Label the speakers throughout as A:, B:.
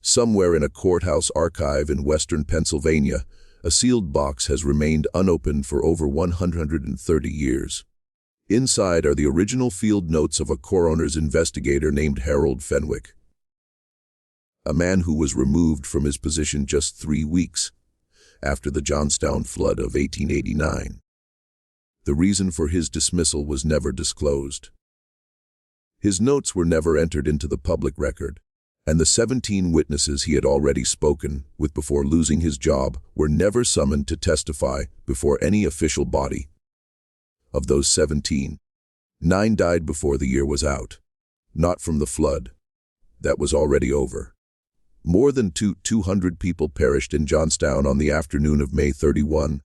A: Somewhere in a courthouse archive in western Pennsylvania, a sealed box has remained unopened for over 130 years. Inside are the original field notes of a coroner's investigator named Harold Fenwick, a man who was removed from his position just 3 weeks after the Johnstown flood of 1889. The reason for his dismissal was never disclosed. His notes were never entered into the public record, and the 17 witnesses he had already spoken with before losing his job were never summoned to testify before any official body. Of those 17, 9 died before the year was out, not from the flood. That was already over. More than 200 people perished in Johnstown on the afternoon of May 31,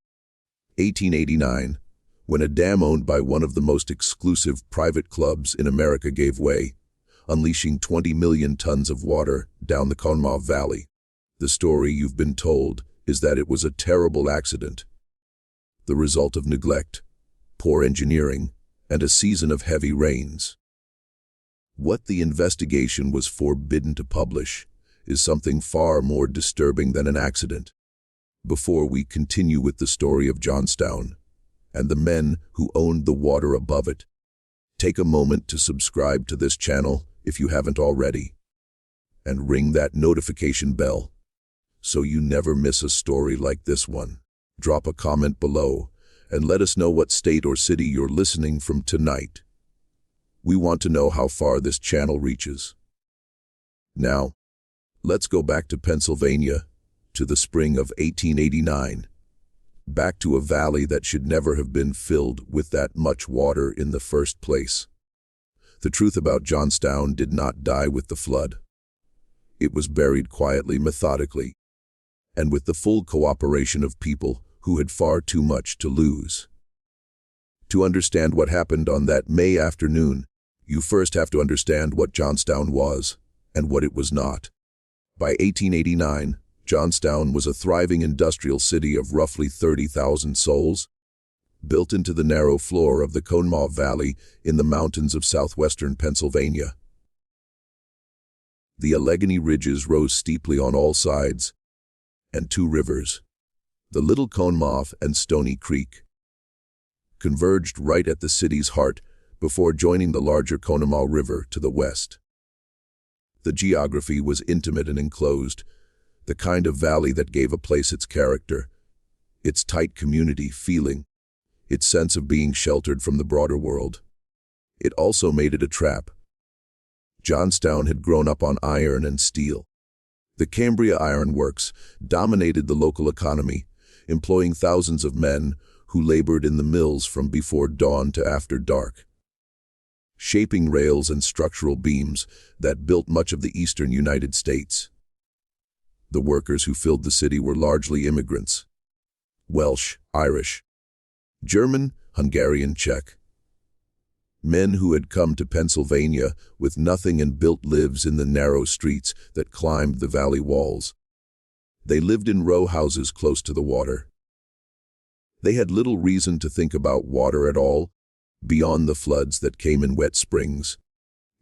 A: 1889, when a dam owned by one of the most exclusive private clubs in America gave way, unleashing 20 million tons of water down the Conemaugh Valley. The story you've been told is that it was a terrible accident, the result of neglect, poor engineering, and a season of heavy rains. What the investigation was forbidden to publish is something far more disturbing than an accident. Before we continue with the story of Johnstown and the men who owned the water above it, take a moment to subscribe to this channel if you haven't already, and ring that notification bell so you never miss a story like this one. Drop a comment below and let us know what state or city you're listening from tonight. We want to know how far this channel reaches. Now, let's go back to Pennsylvania, to the spring of 1889, back to a valley that should never have been filled with that much water in the first place. The truth about Johnstown did not die with the flood. It was buried quietly, methodically, and with the full cooperation of people who had far too much to lose. To understand what happened on that May afternoon, you first have to understand what Johnstown was and what it was not. By 1889, Johnstown was a thriving industrial city of roughly 30,000 souls, built into the narrow floor of the Conemaugh Valley in the mountains of southwestern Pennsylvania. The Allegheny ridges rose steeply on all sides, and 2 rivers, the Little Conemaugh and Stony Creek, converged right at the city's heart before joining the larger Conemaugh River to the west. The geography was intimate and enclosed, the kind of valley that gave a place its character, its tight community feeling, its sense of being sheltered from the broader world. It also made it a trap. Johnstown had grown up on iron and steel. The Cambria Iron Works dominated the local economy, employing thousands of men who labored in the mills from before dawn to after dark, shaping rails and structural beams that built much of the eastern United States. The workers who filled the city were largely immigrants: Welsh, Irish, German, Hungarian, Czech. Men who had come to Pennsylvania with nothing and built lives in the narrow streets that climbed the valley walls. They lived in row houses close to the water. They had little reason to think about water at all, beyond the floods that came in wet springs,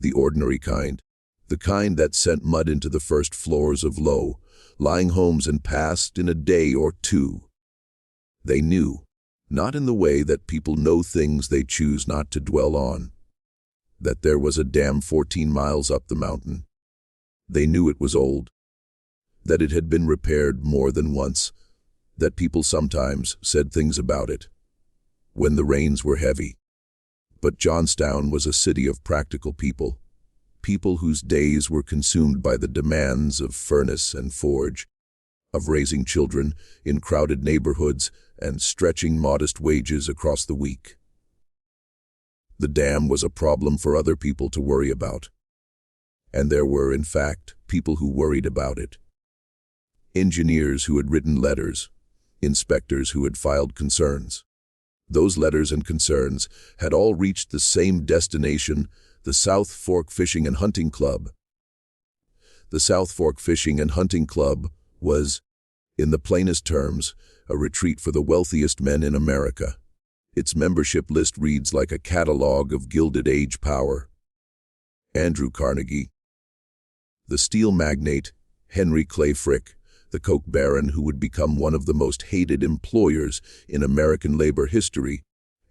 A: the ordinary kind, the kind that sent mud into the first floors of low-lying homes and passed in a day or two. They knew, not in the way that people know things they choose not to dwell on, that there was a dam 14 miles up the mountain. They knew it was old, that it had been repaired more than once, that people sometimes said things about it when the rains were heavy. But Johnstown was a city of practical people, people whose days were consumed by the demands of furnace and forge, of raising children in crowded neighborhoods and stretching modest wages across the week. The dam was a problem for other people to worry about, and there were, in fact, people who worried about it. Engineers who had written letters, inspectors who had filed concerns. Those letters and concerns had all reached the same destination, the South Fork Fishing and Hunting Club. The South Fork Fishing and Hunting Club was, in the plainest terms, a retreat for the wealthiest men in America. Its membership list reads like a catalog of Gilded Age power. Andrew Carnegie, the steel magnate, Henry Clay Frick, the coke baron who would become one of the most hated employers in American labor history.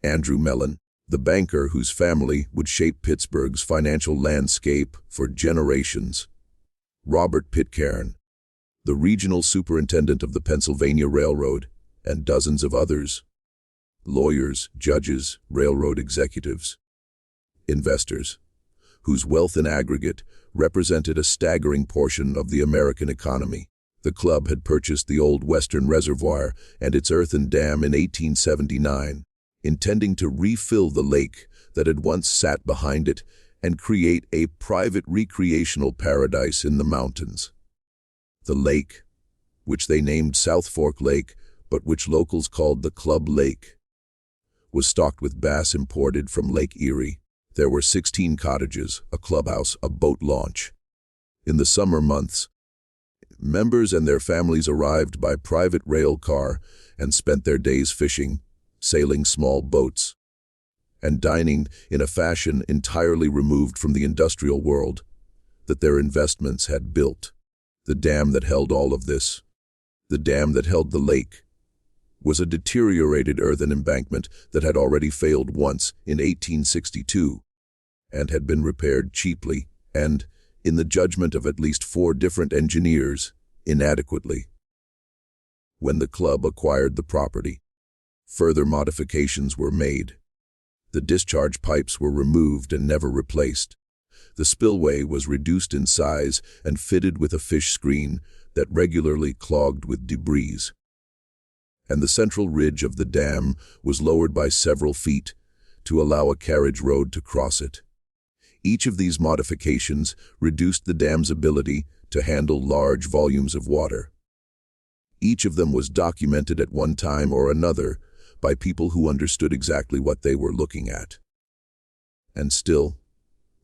A: Andrew Mellon, the banker whose family would shape Pittsburgh's financial landscape for generations. Robert Pitcairn, the regional superintendent of the Pennsylvania Railroad, and dozens of others. Lawyers, judges, railroad executives. Investors, whose wealth in aggregate represented a staggering portion of the American economy. The club had purchased the old Western Reservoir and its earthen dam in 1879, intending to refill the lake that had once sat behind it and create a private recreational paradise in the mountains. The lake, which they named South Fork Lake, but which locals called the Club Lake, was stocked with bass imported from Lake Erie. There were 16 cottages, a clubhouse, a boat launch. In the summer months, members and their families arrived by private rail car and spent their days fishing, sailing small boats, and dining in a fashion entirely removed from the industrial world that their investments had built. The dam that held all of this, the dam that held the lake, was a deteriorated earthen embankment that had already failed once in 1862 and had been repaired cheaply and, in the judgment of at least 4 different engineers, inadequately. When the club acquired the property, further modifications were made. The discharge pipes were removed and never replaced. The spillway was reduced in size and fitted with a fish screen that regularly clogged with debris. And the central ridge of the dam was lowered by several feet to allow a carriage road to cross it. Each of these modifications reduced the dam's ability to handle large volumes of water. Each of them was documented at one time or another by people who understood exactly what they were looking at. And still,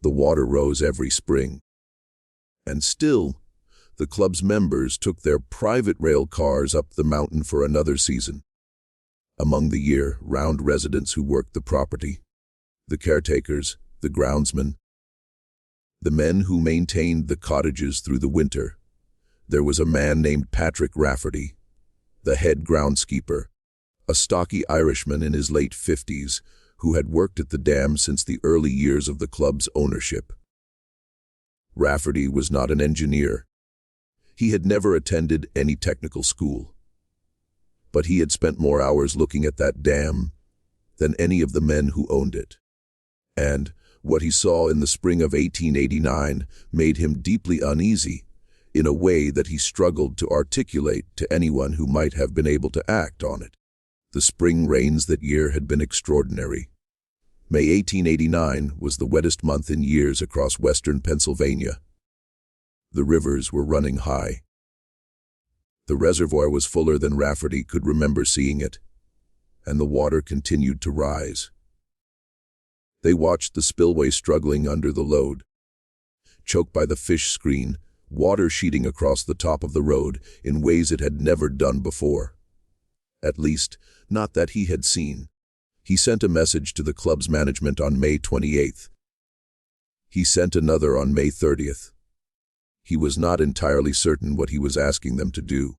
A: the water rose every spring. And still, the club's members took their private rail cars up the mountain for another season. Among the year-round residents who worked the property, the caretakers, the groundsmen, the men who maintained the cottages through the winter, there was a man named Patrick Rafferty, the head groundskeeper, a stocky Irishman in his late 50s who had worked at the dam since the early years of the club's ownership. Rafferty was not an engineer. He had never attended any technical school. But he had spent more hours looking at that dam than any of the men who owned it. And what he saw in the spring of 1889 made him deeply uneasy in a way that he struggled to articulate to anyone who might have been able to act on it. The spring rains that year had been extraordinary. May 1889 was the wettest month in years across western Pennsylvania. The rivers were running high. The reservoir was fuller than Rafferty could remember seeing it, and the water continued to rise. They watched the spillway struggling under the load. Choked by the fish screen, water sheeting across the top of the road in ways it had never done before. At least, not that he had seen. He sent a message to the club's management on May 28th. He sent another on May 30th. He was not entirely certain what he was asking them to do.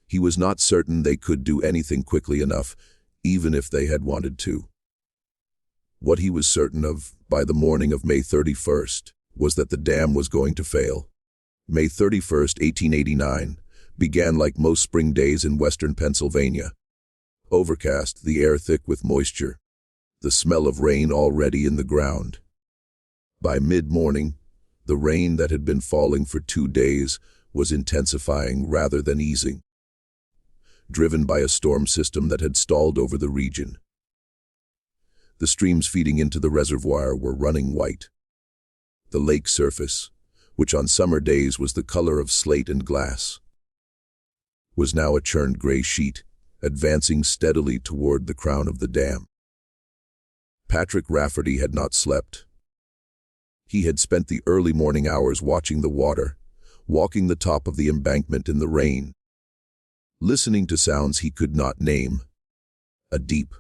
A: He was not certain they could do anything quickly enough, even if they had wanted to. What he was certain of, by the morning of May 31st, was that the dam was going to fail. May 31st, 1889, began like most spring days in western Pennsylvania. Overcast, the air thick with moisture, the smell of rain already in the ground. By mid-morning, the rain that had been falling for 2 days was intensifying rather than easing, driven by a storm system that had stalled over the region. The streams feeding into the reservoir were running white. The lake surface, which on summer days was the color of slate and glass, was now a churned gray sheet, advancing steadily toward the crown of the dam. Patrick Rafferty had not slept. He had spent the early morning hours watching the water, walking the top of the embankment in the rain, listening to sounds he could not name, a deep,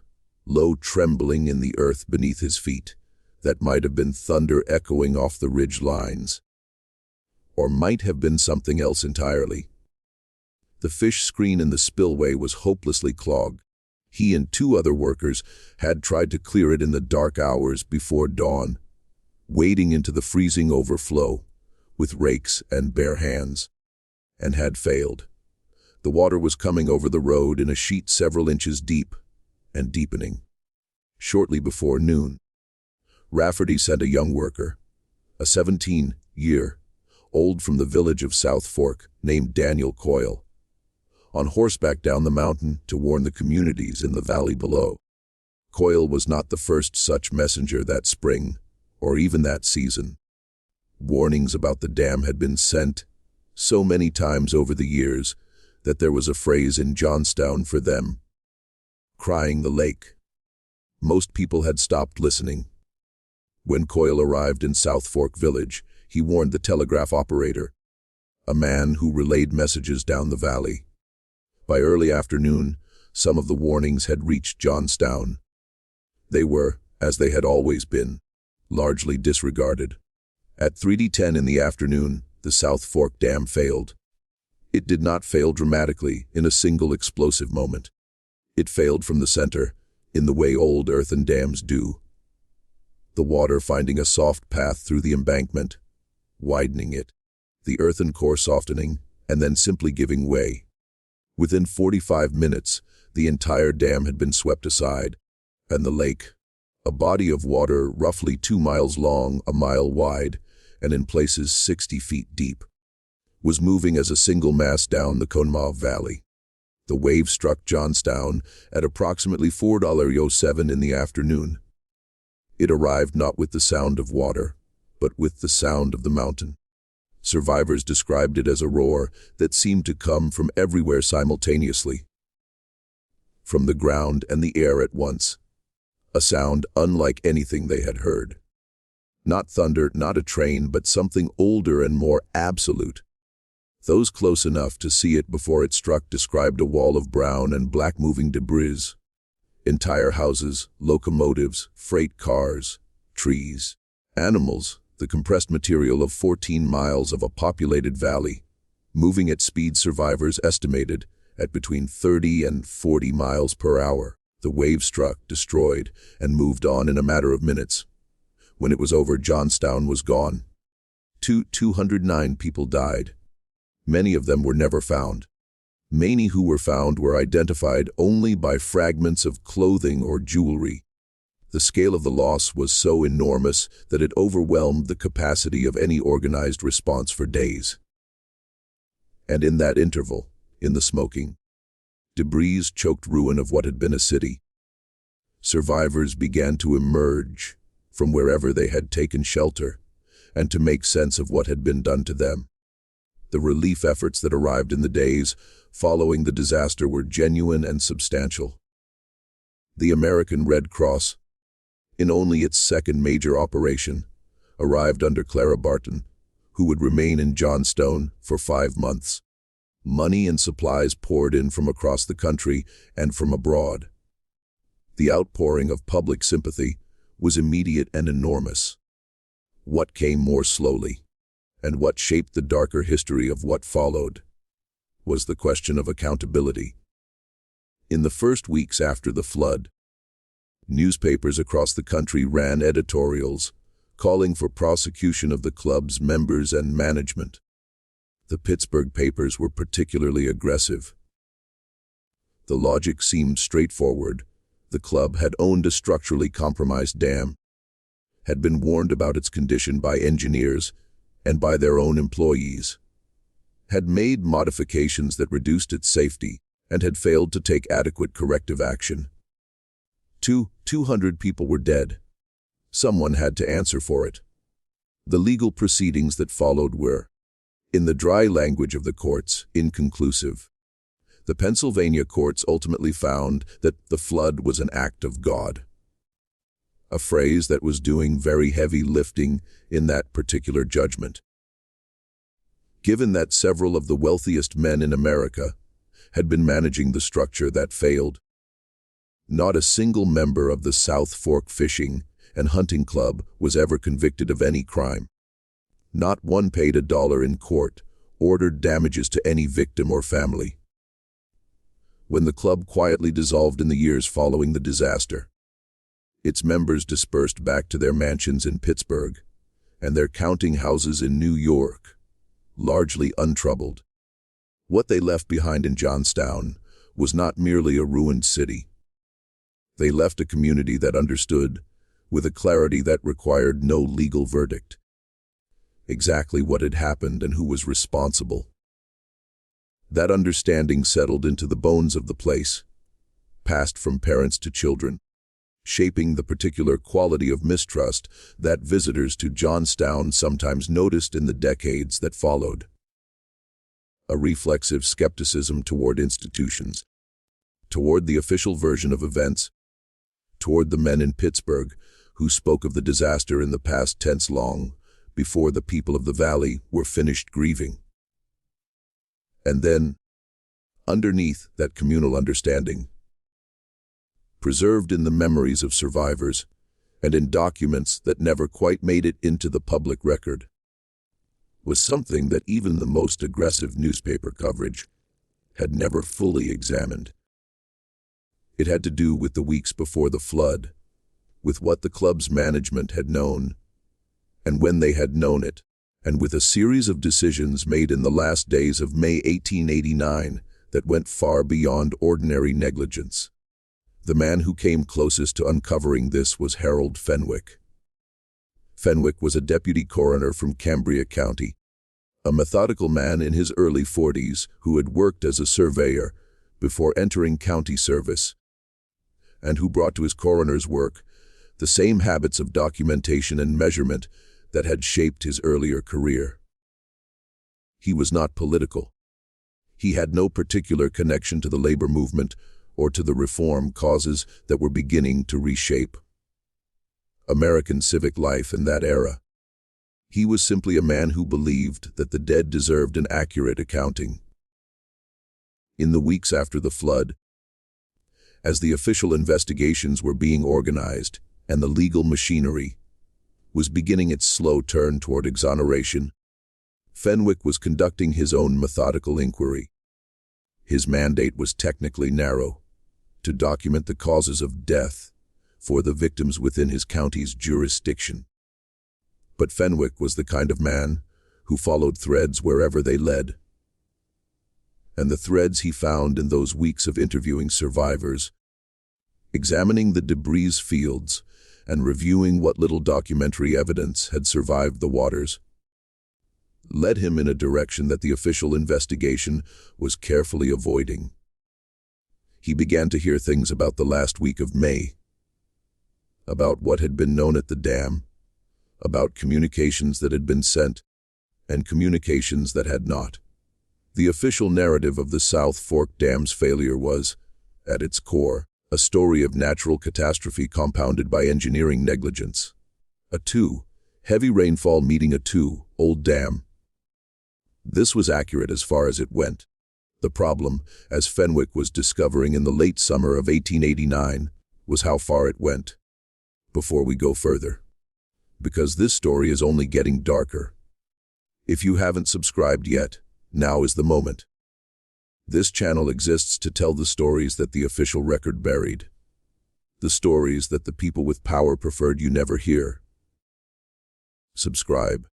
A: low trembling in the earth beneath his feet that might have been thunder echoing off the ridge lines, or might have been something else entirely. The fish screen in the spillway was hopelessly clogged. He and two other workers had tried to clear it in the dark hours before dawn, wading into the freezing overflow with rakes and bare hands, and had failed. The water was coming over the road in a sheet several inches deep and deepening. Shortly before noon, Rafferty sent a young worker, a 17-year-old from the village of South Fork named Daniel Coyle, on horseback down the mountain to warn the communities in the valley below. Coyle was not the first such messenger that spring, or even that season. Warnings about the dam had been sent so many times over the years that there was a phrase in Johnstown for them: crying the lake. Most people had stopped listening. When Coyle arrived in South Fork Village, he warned the telegraph operator, a man who relayed messages down the valley. By early afternoon, some of the warnings had reached Johnstown. They were, as they had always been, largely disregarded. At 3:10 in the afternoon, the South Fork Dam failed. It did not fail dramatically in a single explosive moment. It failed from the center, in the way old earthen dams do. The water finding a soft path through the embankment, widening it, the earthen core softening, and then simply giving way. Within 45 minutes, the entire dam had been swept aside, and the lake, a body of water roughly 2 miles long, a mile wide, and in places 60 feet deep, was moving as a single mass down the Conemaugh Valley. The wave struck Johnstown at approximately 4:07 in the afternoon. It arrived not with the sound of water, but with the sound of the mountain. Survivors described it as a roar that seemed to come from everywhere simultaneously, from the ground and the air at once, a sound unlike anything they had heard. Not thunder, not a train, but something older and more absolute. Those close enough to see it before it struck described a wall of brown and black moving debris. Entire houses, locomotives, freight cars, trees, animals, the compressed material of 14 miles of a populated valley, moving at speed survivors estimated at between 30 and 40 miles per hour. The wave struck, destroyed, and moved on in a matter of minutes. When it was over, Johnstown was gone. 209 people died. Many of them were never found. Many who were found were identified only by fragments of clothing or jewelry. The scale of the loss was so enormous that it overwhelmed the capacity of any organized response for days. And in that interval, in the smoking, debris choked ruin of what had been a city, survivors began to emerge from wherever they had taken shelter and to make sense of what had been done to them. The relief efforts that arrived in the days following the disaster were genuine and substantial. The American Red Cross, in only its second major operation, arrived under Clara Barton, who would remain in Johnstown for 5 months. Money and supplies poured in from across the country and from abroad. The outpouring of public sympathy was immediate and enormous. What came more slowly, and what shaped the darker history of what followed, was the question of accountability. In the first weeks after the flood, newspapers across the country ran editorials calling for prosecution of the club's members and management. The Pittsburgh papers were particularly aggressive. The logic seemed straightforward. The club had owned a structurally compromised dam, had been warned about its condition by engineers and by their own employees, had made modifications that reduced its safety, and had failed to take adequate corrective action. 200 people were dead. Someone had to answer for it. The legal proceedings that followed were, in the dry language of the courts, inconclusive. The Pennsylvania courts ultimately found that the flood was an act of God, a phrase that was doing very heavy lifting in that particular judgment. Given that several of the wealthiest men in America had been managing the structure that failed, not a single member of the South Fork Fishing and Hunting Club was ever convicted of any crime. Not one paid $1 in court, ordered damages to any victim or family. When the club quietly dissolved in the years following the disaster, its members dispersed back to their mansions in Pittsburgh and their counting houses in New York, largely untroubled. What they left behind in Johnstown was not merely a ruined city. They left a community that understood, with a clarity that required no legal verdict, exactly what had happened and who was responsible. That understanding settled into the bones of the place, passed from parents to children, shaping the particular quality of mistrust that visitors to Johnstown sometimes noticed in the decades that followed. A reflexive skepticism toward institutions, toward the official version of events, toward the men in Pittsburgh who spoke of the disaster in the past tense long before the people of the valley were finished grieving. And then, underneath that communal understanding, preserved in the memories of survivors and in documents that never quite made it into the public record, was something that even the most aggressive newspaper coverage had never fully examined. It had to do with the weeks before the flood, with what the club's management had known, and when they had known it, and with a series of decisions made in the last days of May 1889 that went far beyond ordinary negligence. The man who came closest to uncovering this was Harold Fenwick. Fenwick was a deputy coroner from Cambria County, a methodical man in his early 40s who had worked as a surveyor before entering county service, and who brought to his coroner's work the same habits of documentation and measurement that had shaped his earlier career. He was not political. He had no particular connection to the labor movement or to the reform causes that were beginning to reshape American civic life in that era. He was simply a man who believed that the dead deserved an accurate accounting. In the weeks after the flood, as the official investigations were being organized and the legal machinery was beginning its slow turn toward exoneration, Fenwick was conducting his own methodical inquiry. His mandate was technically narrow: to document the causes of death for the victims within his county's jurisdiction. But Fenwick was the kind of man who followed threads wherever they led. And the threads he found in those weeks of interviewing survivors, examining the debris fields, and reviewing what little documentary evidence had survived the waters, led him in a direction that the official investigation was carefully avoiding. He began to hear things about the last week of May, about what had been known at the dam, about communications that had been sent, and communications that had not. The official narrative of the South Fork Dam's failure was, at its core, a story of natural catastrophe compounded by engineering negligence. A heavy rainfall meeting a old dam. This was accurate as far as it went. The problem, as Fenwick was discovering in the late summer of 1889, was how far it went. Before we go further, because this story is only getting darker. If you haven't subscribed yet, now is the moment. This channel exists to tell the stories that the official record buried, the stories that the people with power preferred you never hear. Subscribe.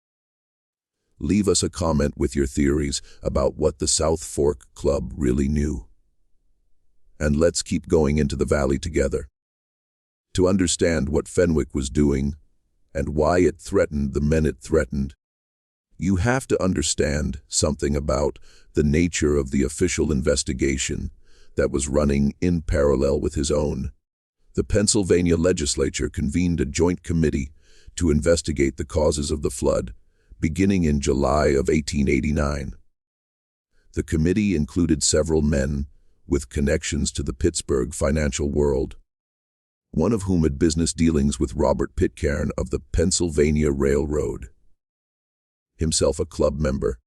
A: Leave us a comment with your theories about what the South Fork Club really knew. And let's keep going into the valley together. To understand what Fenwick was doing and why it threatened the men it threatened, you have to understand something about the nature of the official investigation that was running in parallel with his own. The Pennsylvania legislature convened a joint committee to investigate the causes of the flood, beginning in July of 1889. The committee included several men with connections to the Pittsburgh financial world, one of whom had business dealings with Robert Pitcairn of the Pennsylvania Railroad. Himself a club member,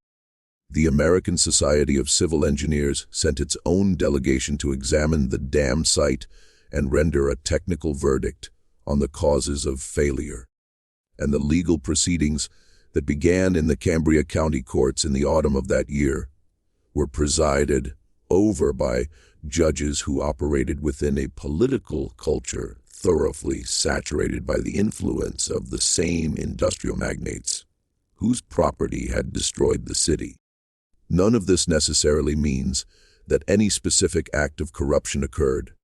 A: the American Society of Civil Engineers sent its own delegation to examine the dam site and render a technical verdict on the causes of failure and the legal proceedings that began in the Cambria County courts in the autumn of that year were presided over by judges who operated within a political culture thoroughly saturated by the influence of the same industrial magnates whose property had destroyed the city. None of this necessarily means that any specific act of corruption occurred.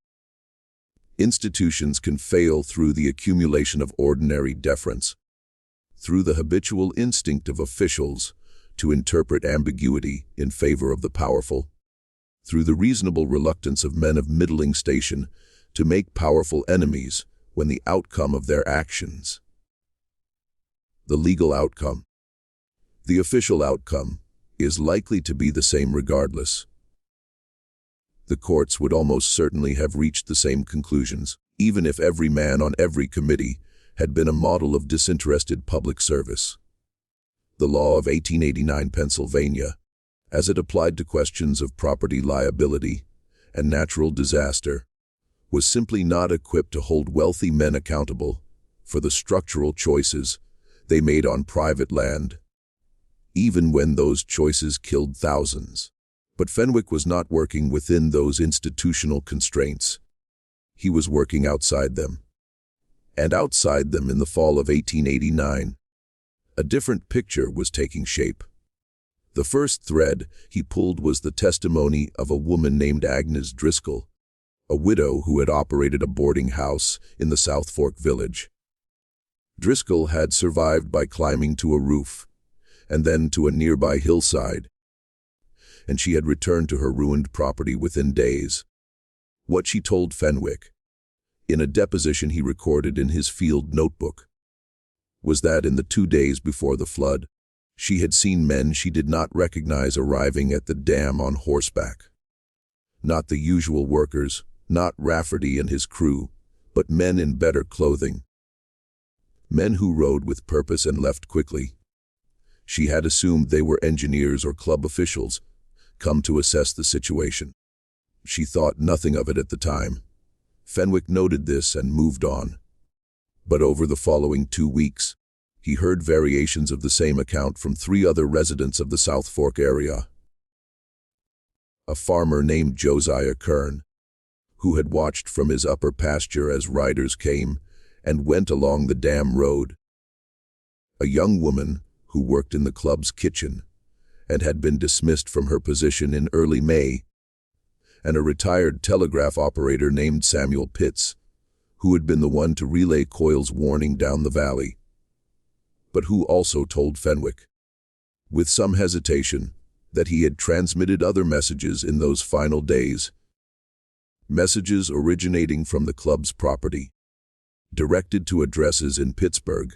A: Institutions can fail through the accumulation of ordinary deference, through the habitual instinct of officials to interpret ambiguity in favor of the powerful, through the reasonable reluctance of men of middling station to make powerful enemies when the outcome of their actions. The legal outcome. The official outcome is likely to be the same regardless. The courts would almost certainly have reached the same conclusions, even if every man on every committee had been a model of disinterested public service. The law of 1889 Pennsylvania, as it applied to questions of property liability and natural disaster, was simply not equipped to hold wealthy men accountable for the structural choices they made on private land, even when those choices killed thousands. But Fenwick was not working within those institutional constraints. He was working outside them. And outside them in the fall of 1889, a different picture was taking shape. The first thread he pulled was the testimony of a woman named Agnes Driscoll, a widow who had operated a boarding house in the South Fork village. Driscoll had survived by climbing to a roof, and then to a nearby hillside, and she had returned to her ruined property within days. What she told Fenwick, in a deposition he recorded in his field notebook, was that in the 2 days before the flood, she had seen men she did not recognize arriving at the dam on horseback. Not the usual workers, not Rafferty and his crew, but men in better clothing. Men who rode with purpose and left quickly. She had assumed they were engineers or club officials, come to assess the situation. She thought nothing of it at the time. Fenwick noted this and moved on. But over the following 2 weeks, he heard variations of the same account from 3 other residents of the South Fork area. A farmer named Josiah Kern, who had watched from his upper pasture as riders came and went along the dam road. A young woman who worked in the club's kitchen and had been dismissed from her position in early May, and a retired telegraph operator named Samuel Pitts, who had been the one to relay Coyle's warning down the valley, but who also told Fenwick, with some hesitation, that he had transmitted other messages in those final days, messages originating from the club's property, directed to addresses in Pittsburgh,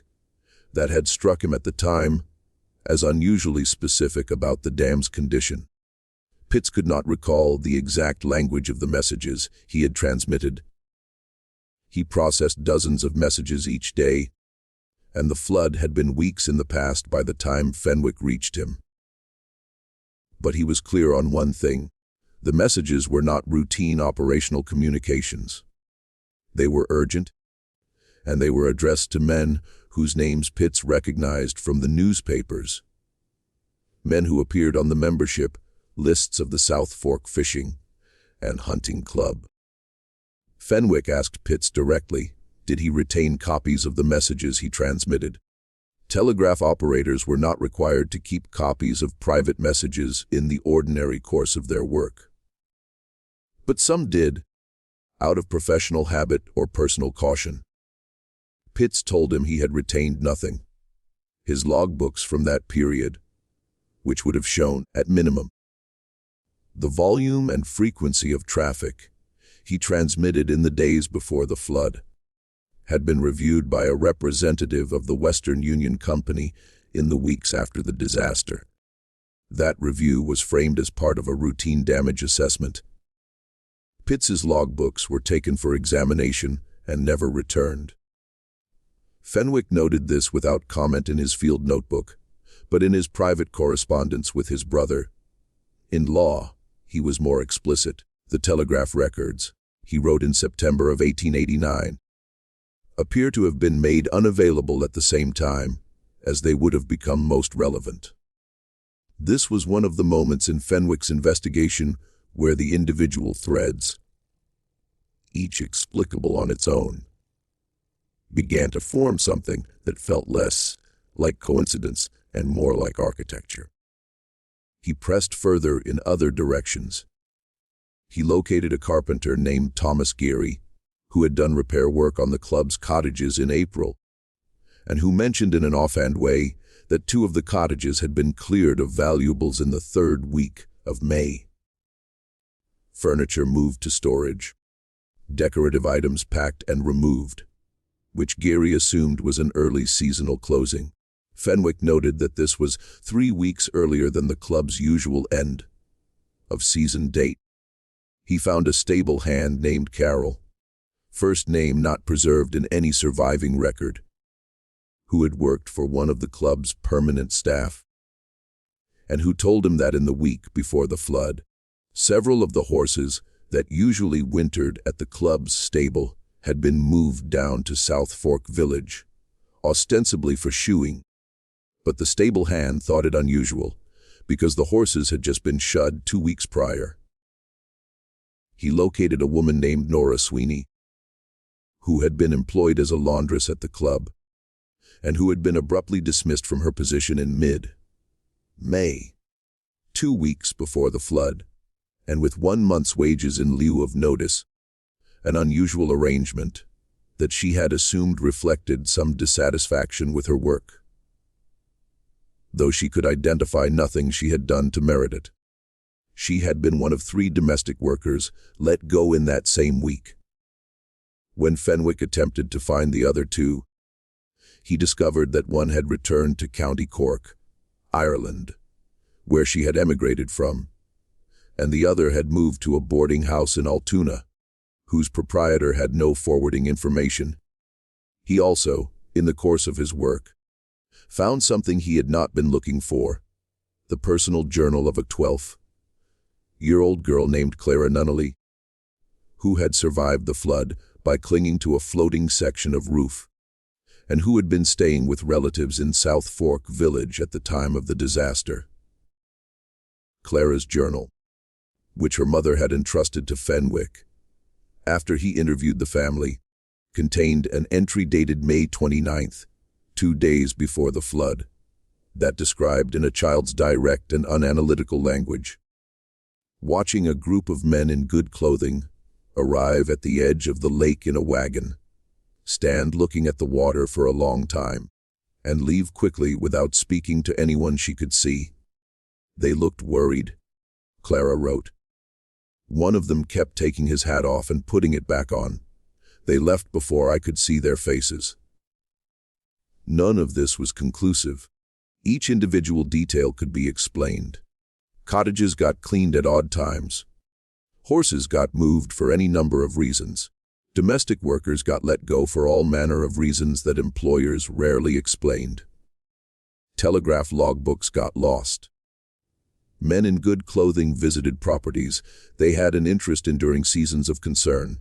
A: that had struck him at the time as unusually specific about the dam's condition. Pitts could not recall the exact language of the messages he had transmitted. He processed dozens of messages each day, and the flood had been weeks in the past by the time Fenwick reached him. But he was clear on one thing: the messages were not routine operational communications. They were urgent, and they were addressed to men whose names Pitts recognized from the newspapers, men who appeared on the membership lists of the South Fork Fishing and Hunting Club. Fenwick asked Pitts directly, did he retain copies of the messages he transmitted? Telegraph operators were not required to keep copies of private messages in the ordinary course of their work. But some did, out of professional habit or personal caution. Pitts told him he had retained nothing. His logbooks from that period, which would have shown, at minimum, the volume and frequency of traffic he transmitted in the days before the flood, had been reviewed by a representative of the Western Union Company in the weeks after the disaster. That review was framed as part of a routine damage assessment. Pitts's logbooks were taken for examination and never returned. Fenwick noted this without comment in his field notebook, but in his private correspondence with his brother. In law, he was more explicit. The telegraph records, he wrote in September of 1889, appear to have been made unavailable at the same time, as they would have become most relevant. This was one of the moments in Fenwick's investigation where the individual threads, each explicable on its own, began to form something that felt less like coincidence and more like architecture. He pressed further in other directions. He located a carpenter named Thomas Geary, who had done repair work on the club's cottages in April, and who mentioned in an offhand way that 2 of the cottages had been cleared of valuables in the 3rd week of May. Furniture moved to storage, decorative items packed and removed, which Geary assumed was an early seasonal closing. Fenwick noted that this was 3 weeks earlier than the club's usual end of season date. He found a stable hand named Carol, first name not preserved in any surviving record, who had worked for one of the club's permanent staff, and who told him that in the week before the flood, several of the horses that usually wintered at the club's stable had been moved down to South Fork Village, ostensibly for shoeing. But the stable hand thought it unusual, because the horses had just been shod 2 weeks prior. He located a woman named Nora Sweeney, who had been employed as a laundress at the club, and who had been abruptly dismissed from her position in mid-May, 2 weeks before the flood, and with 1 month's wages in lieu of notice, an unusual arrangement that she had assumed reflected some dissatisfaction with her work, though she could identify nothing she had done to merit it. She had been one of 3 domestic workers let go in that same week. When Fenwick attempted to find the other 2, he discovered that one had returned to County Cork, Ireland, where she had emigrated from, and the other had moved to a boarding house in Altoona, whose proprietor had no forwarding information. He also, in the course of his work, found something he had not been looking for: the personal journal of a 12-year-old girl named Clara Nunnally, who had survived the flood by clinging to a floating section of roof, and who had been staying with relatives in South Fork Village at the time of the disaster. Clara's journal, which her mother had entrusted to Fenwick after he interviewed the family, contained an entry dated May 29th, 2 days before the flood, that described in a child's direct and unanalytical language: watching a group of men in good clothing arrive at the edge of the lake in a wagon, stand looking at the water for a long time, and leave quickly without speaking to anyone she could see. They looked worried, Clara wrote. One of them kept taking his hat off and putting it back on. They left before I could see their faces. None of this was conclusive. Each individual detail could be explained. Cottages got cleaned at odd times. Horses got moved for any number of reasons. Domestic workers got let go for all manner of reasons that employers rarely explained. Telegraph logbooks got lost. Men in good clothing visited properties they had an interest in during seasons of concern.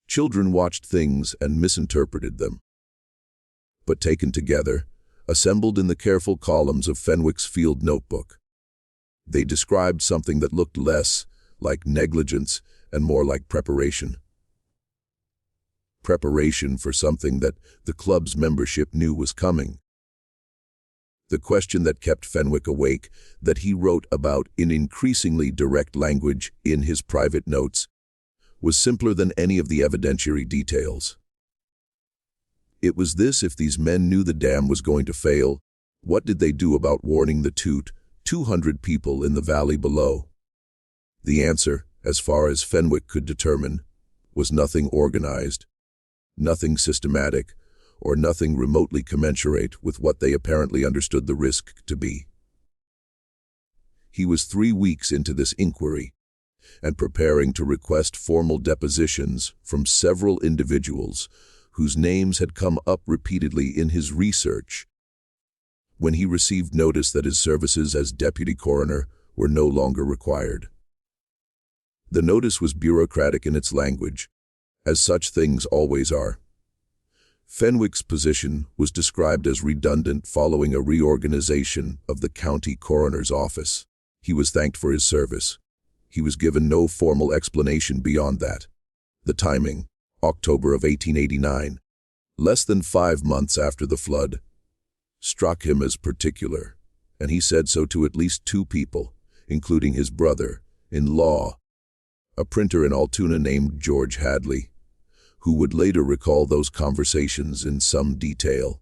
A: Children watched things and misinterpreted them. But taken together, assembled in the careful columns of Fenwick's field notebook, they described something that looked less like negligence and more like preparation. Preparation for something that the club's membership knew was coming. The question that kept Fenwick awake, that he wrote about in increasingly direct language in his private notes, was simpler than any of the evidentiary details. It was this: if these men knew the dam was going to fail, what did they do about warning the 200 people in the valley below? The answer, as far as Fenwick could determine, was nothing organized, nothing systematic, or nothing remotely commensurate with what they apparently understood the risk to be. He was 3 weeks into this inquiry, and preparing to request formal depositions from several individuals whose names had come up repeatedly in his research, when he received notice that his services as deputy coroner were no longer required. The notice was bureaucratic in its language, as such things always are. Fenwick's position was described as redundant following a reorganization of the county coroner's office. He was thanked for his service. He was given no formal explanation beyond that. The timing, October of 1889, less than 5 months after the flood, struck him as particular, and he said so to at least 2 people, including his brother-in-law, a printer in Altoona named George Hadley, who would later recall those conversations in some detail.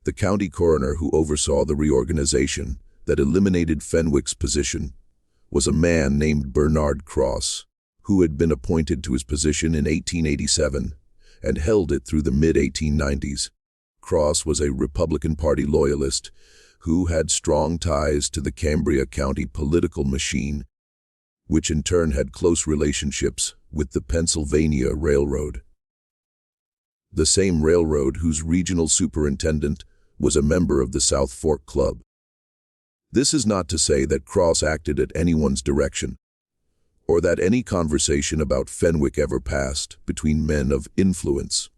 A: The county coroner who oversaw the reorganization that eliminated Fenwick's position was a man named Bernard Cross, who had been appointed to his position in 1887 and held it through the mid-1890s. Cross was a Republican Party loyalist who had strong ties to the Cambria County political machine, which in turn had close relationships with the Pennsylvania Railroad, the same railroad whose regional superintendent was a member of the South Fork Club. This is not to say that Cross acted at anyone's direction, or that any conversation about Fenwick ever passed between men of influence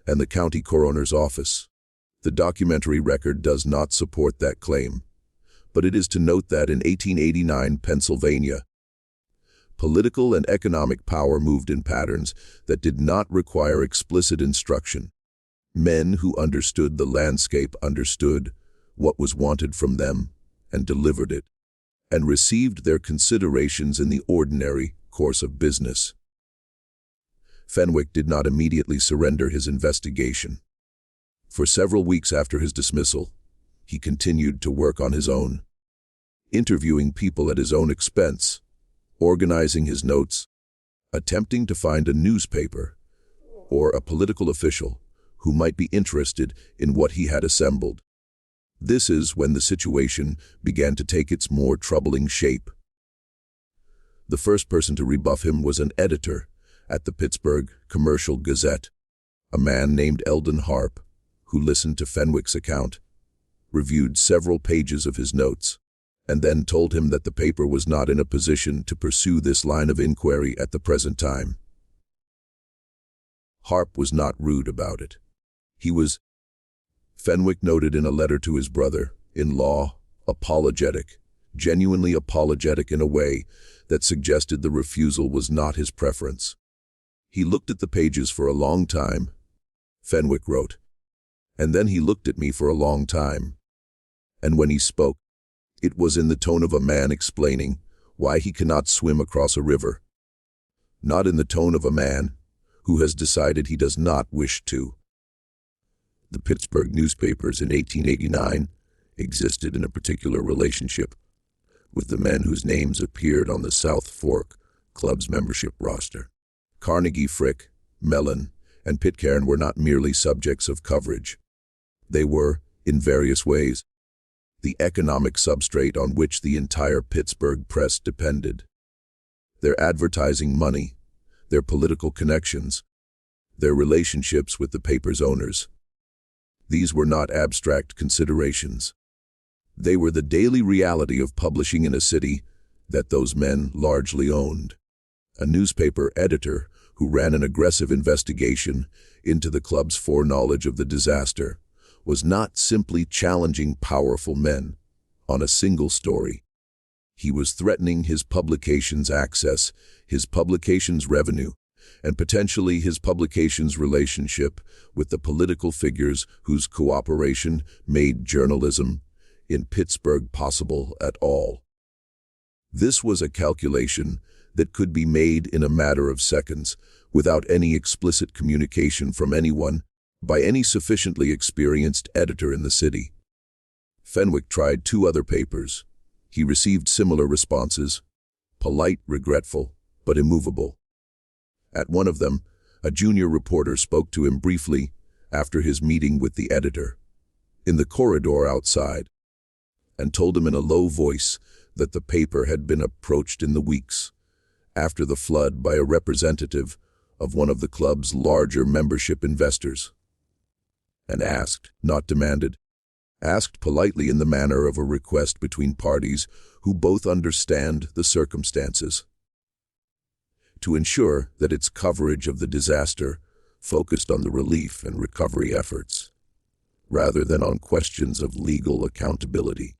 A: and the county coroner's office. The documentary record does not support that claim, but it is to note that in 1889 Pennsylvania, political and economic power moved in patterns that did not require explicit instruction. Men who understood the landscape understood what was wanted from them and delivered it, and received their considerations in the ordinary course of business. Fenwick did not immediately surrender his investigation. For several weeks after his dismissal, he continued to work on his own, interviewing people at his own expense, organizing his notes, attempting to find a newspaper or a political official who might be interested in what he had assembled. This is when the situation began to take its more troubling shape. The first person to rebuff him was an editor at the Pittsburgh Commercial Gazette, a man named Eldon Harp, who listened to Fenwick's account, reviewed several pages of his notes, and then told him that the paper was not in a position to pursue this line of inquiry at the present time. Harp was not rude about it. He was, Fenwick noted in a letter to his brother-in-law, apologetic, genuinely apologetic in a way that suggested the refusal was not his preference. He looked at the pages for a long time, Fenwick wrote, and then he looked at me for a long time. And when he spoke, it was in the tone of a man explaining why he cannot swim across a river, not in the tone of a man who has decided he does not wish to. The Pittsburgh newspapers in 1889 existed in a particular relationship with the men whose names appeared on the South Fork Club's membership roster. Carnegie, Frick, Mellon, and Pitcairn were not merely subjects of coverage. They were, in various ways, the economic substrate on which the entire Pittsburgh press depended. Their advertising money, their political connections, their relationships with the paper's owners. These were not abstract considerations. They were the daily reality of publishing in a city that those men largely owned. A newspaper editor who ran an aggressive investigation into the club's foreknowledge of the disaster was not simply challenging powerful men on a single story. He was threatening his publication's access, his publication's revenue, and potentially his publication's relationship with the political figures whose cooperation made journalism in Pittsburgh possible at all. This was a calculation that could be made in a matter of seconds without any explicit communication from anyone by any sufficiently experienced editor in the city. Fenwick tried 2 other papers. He received similar responses, polite, regretful, but immovable. At one of them, a junior reporter spoke to him briefly after his meeting with the editor, in the corridor outside, and told him in a low voice that the paper had been approached in the weeks after the flood by a representative of one of the club's larger membership investors, and asked, not demanded, asked politely in the manner of a request between parties who both understand the circumstances, to ensure that its coverage of the disaster focused on the relief and recovery efforts, rather than on questions of legal accountability.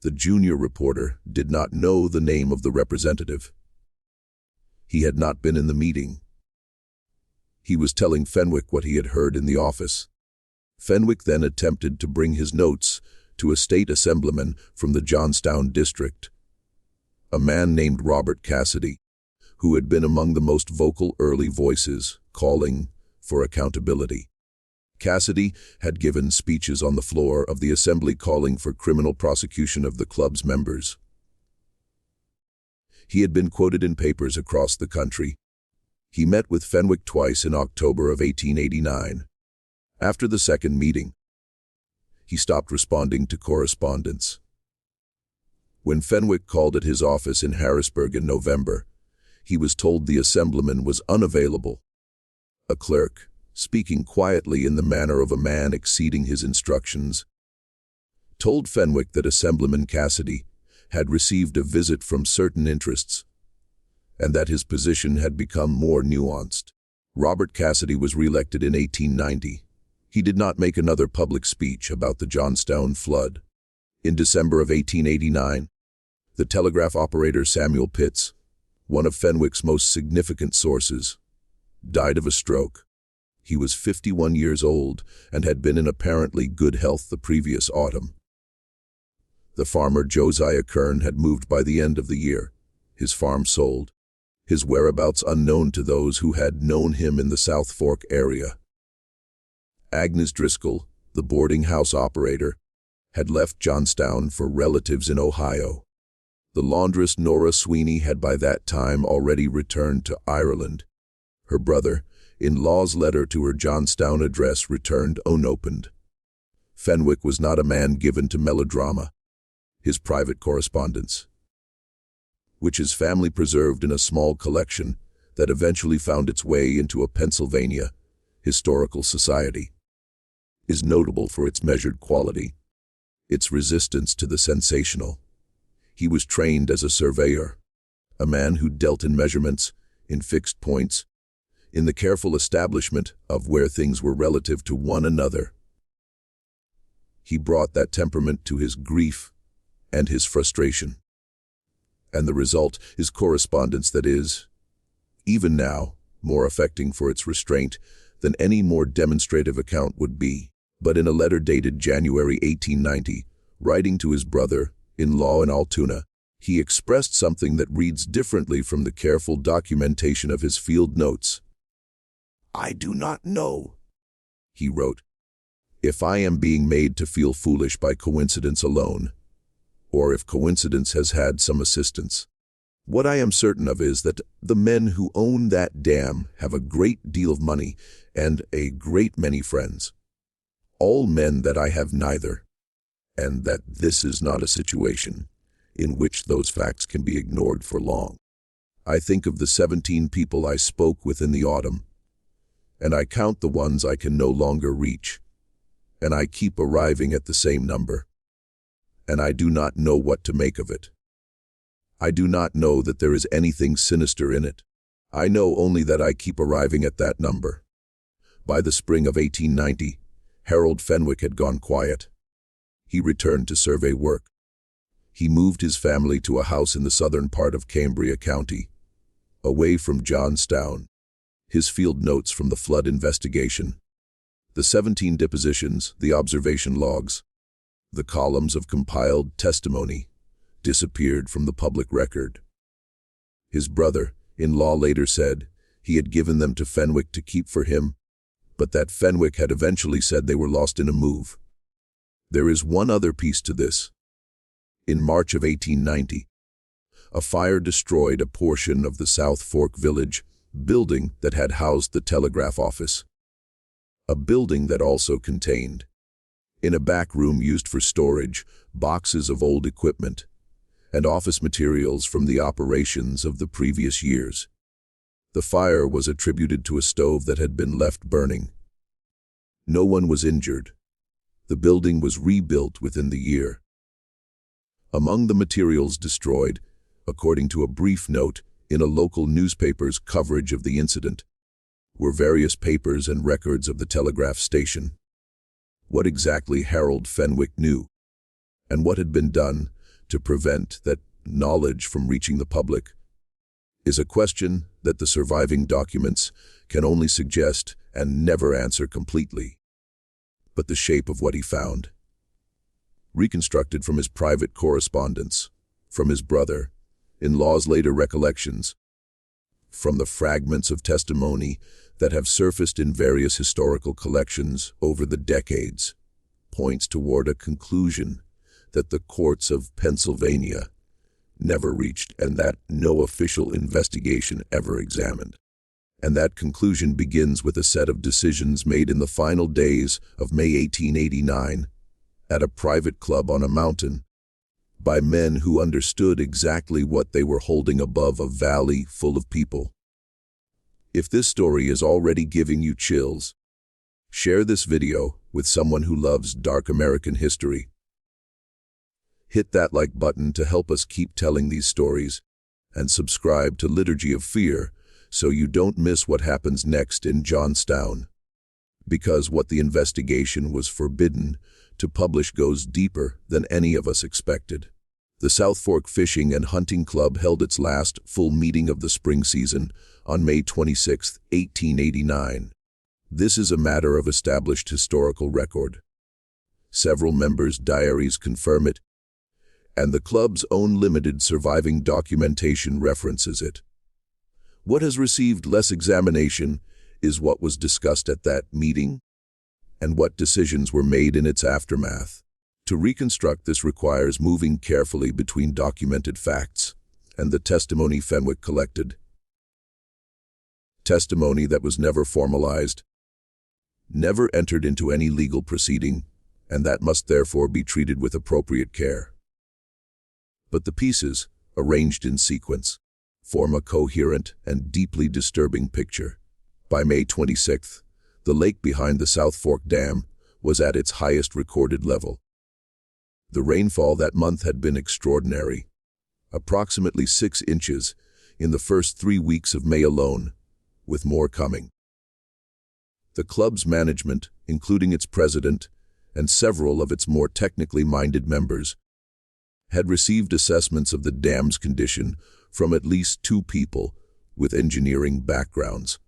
A: The junior reporter did not know the name of the representative. He had not been in the meeting. He was telling Fenwick what he had heard in the office. Fenwick then attempted to bring his notes to a state assemblyman from the Johnstown district, a man named Robert Cassidy, who had been among the most vocal early voices calling for accountability. Cassidy had given speeches on the floor of the assembly calling for criminal prosecution of the club's members. He had been quoted in papers across the country. He met with Fenwick twice in October of 1889. After the second meeting, he stopped responding to correspondence. When Fenwick called at his office in Harrisburg in November, he was told the assemblyman was unavailable. A clerk, speaking quietly in the manner of a man exceeding his instructions, told Fenwick that Assemblyman Cassidy had received a visit from certain interests, and that his position had become more nuanced. Robert Cassidy was re-elected in 1890. He did not make another public speech about the Johnstown flood. In December of 1889, the telegraph operator Samuel Pitts, one of Fenwick's most significant sources, died of a stroke. He was 51 years old and had been in apparently good health the previous autumn. The farmer Josiah Kern had moved by the end of the year, his farm sold, his whereabouts unknown to those who had known him in the South Fork area. Agnes Driscoll, the boarding house operator, had left Johnstown for relatives in Ohio. The laundress Nora Sweeney had by that time already returned to Ireland. Her brother-in-law's letter to her Johnstown address returned unopened. Fenwick was not a man given to melodrama. His private correspondence, which his family preserved in a small collection that eventually found its way into a Pennsylvania historical society, is notable for its measured quality, its resistance to the sensational. He was trained as a surveyor, a man who dealt in measurements, in fixed points, in the careful establishment of where things were relative to one another. He brought that temperament to his grief and his frustration. And the result is correspondence that is, even now, more affecting for its restraint than any more demonstrative account would be. But in a letter dated January 1890, writing to his brother-in-law in Altoona, he expressed something that reads differently from the careful documentation of his field notes. "I do not know," he wrote, "if I am being made to feel foolish by coincidence alone, or if coincidence has had some assistance. What I am certain of is that the men who own that dam have a great deal of money and a great many friends. All men that I have neither, and that this is not a situation in which those facts can be ignored for long. I think of the 17 people I spoke with in the autumn, and I count the ones I can no longer reach, and I keep arriving at the same number. And I do not know what to make of it. I do not know that there is anything sinister in it. I know only that I keep arriving at that number." By the spring of 1890, Harold Fenwick had gone quiet. He returned to survey work. He moved his family to a house in the southern part of Cambria County, away from Johnstown. His field notes from the flood investigation, the 17 depositions, the observation logs, the columns of compiled testimony, disappeared from the public record. His brother-in-law later said he had given them to Fenwick to keep for him, but that Fenwick had eventually said they were lost in a move. There is one other piece to this. In March of 1890, a fire destroyed a portion of the South Fork Village building that had housed the telegraph office. A building that also contained, in a back room used for storage, boxes of old equipment and office materials from the operations of the previous years. The fire was attributed to a stove that had been left burning. No one was injured. The building was rebuilt within the year. Among the materials destroyed, according to a brief note in a local newspaper's coverage of the incident, were various papers and records of the telegraph station. What exactly Harold Fenwick knew, and what had been done to prevent that knowledge from reaching the public, is a question that the surviving documents can only suggest and never answer completely. But the shape of what he found, reconstructed from his private correspondence, from his brother-in-law's later recollections, from the fragments of testimony that have surfaced in various historical collections over the decades, points toward a conclusion that the courts of Pennsylvania never reached and that no official investigation ever examined. And that conclusion begins with a set of decisions made in the final days of May 1889 at a private club on a mountain by men who understood exactly what they were holding above a valley full of people. If this story is already giving you chills, share this video with someone who loves dark American history. Hit that like button to help us keep telling these stories, and subscribe to Liturgy of Fear so you don't miss what happens next in Johnstown. Because what the investigation was forbidden to publish goes deeper than any of us expected. The South Fork Fishing and Hunting Club held its last full meeting of the spring season on May 26, 1889. This is a matter of established historical record. Several members' diaries confirm it, and the club's own limited surviving documentation references it. What has received less examination is what was discussed at that meeting and what decisions were made in its aftermath. To reconstruct this requires moving carefully between documented facts and the testimony Fenwick collected. Testimony that was never formalized, never entered into any legal proceeding, and that must therefore be treated with appropriate care. But the pieces, arranged in sequence, form a coherent and deeply disturbing picture. By May 26th, the lake behind the South Fork Dam was at its highest recorded level. The rainfall that month had been extraordinary, approximately 6 inches in the first 3 weeks of May alone, with more coming. The club's management, including its president and several of its more technically minded members, had received assessments of the dam's condition from at least 2 people with engineering backgrounds.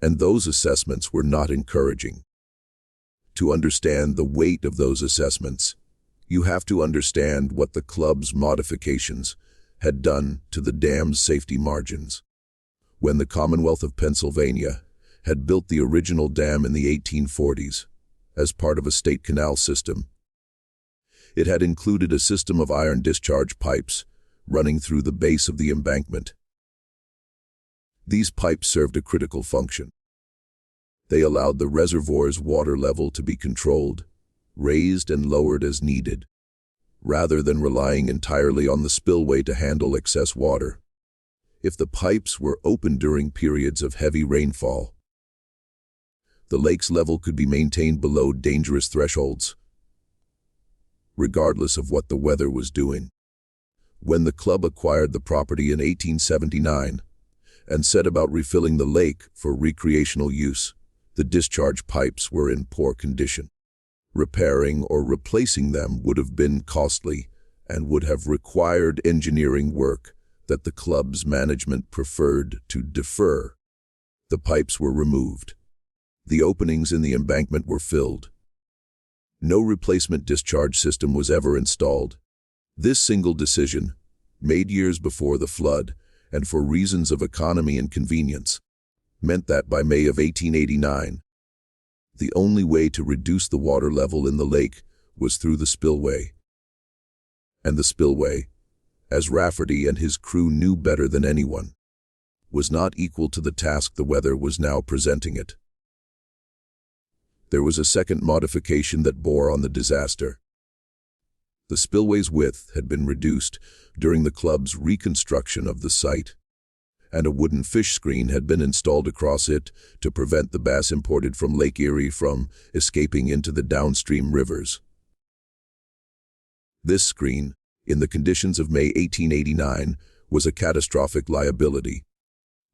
A: And those assessments were not encouraging. To understand the weight of those assessments, you have to understand what the club's modifications had done to the dam's safety margins. When the Commonwealth of Pennsylvania had built the original dam in the 1840s as part of a state canal system, it had included a system of iron discharge pipes running through the base of the embankment. These pipes served a critical function. They allowed the reservoir's water level to be controlled, raised and lowered as needed, rather than relying entirely on the spillway to handle excess water. If the pipes were open during periods of heavy rainfall, the lake's level could be maintained below dangerous thresholds, regardless of what the weather was doing. When the club acquired the property in 1879 and set about refilling the lake for recreational use, the discharge pipes were in poor condition. Repairing or replacing them would have been costly and would have required engineering work that the club's management preferred to defer. The pipes were removed. The openings in the embankment were filled. No replacement discharge system was ever installed. This single decision, made years before the flood and for reasons of economy and convenience, meant that by May of 1889, the only way to reduce the water level in the lake was through the spillway. And the spillway, as Rafferty and his crew knew better than anyone, was not equal to the task the weather was now presenting it. There was a second modification that bore on the disaster. The spillway's width had been reduced during the club's reconstruction of the site, and a wooden fish screen had been installed across it to prevent the bass imported from Lake Erie from escaping into the downstream rivers. This screen, in the conditions of May 1889, was a catastrophic liability.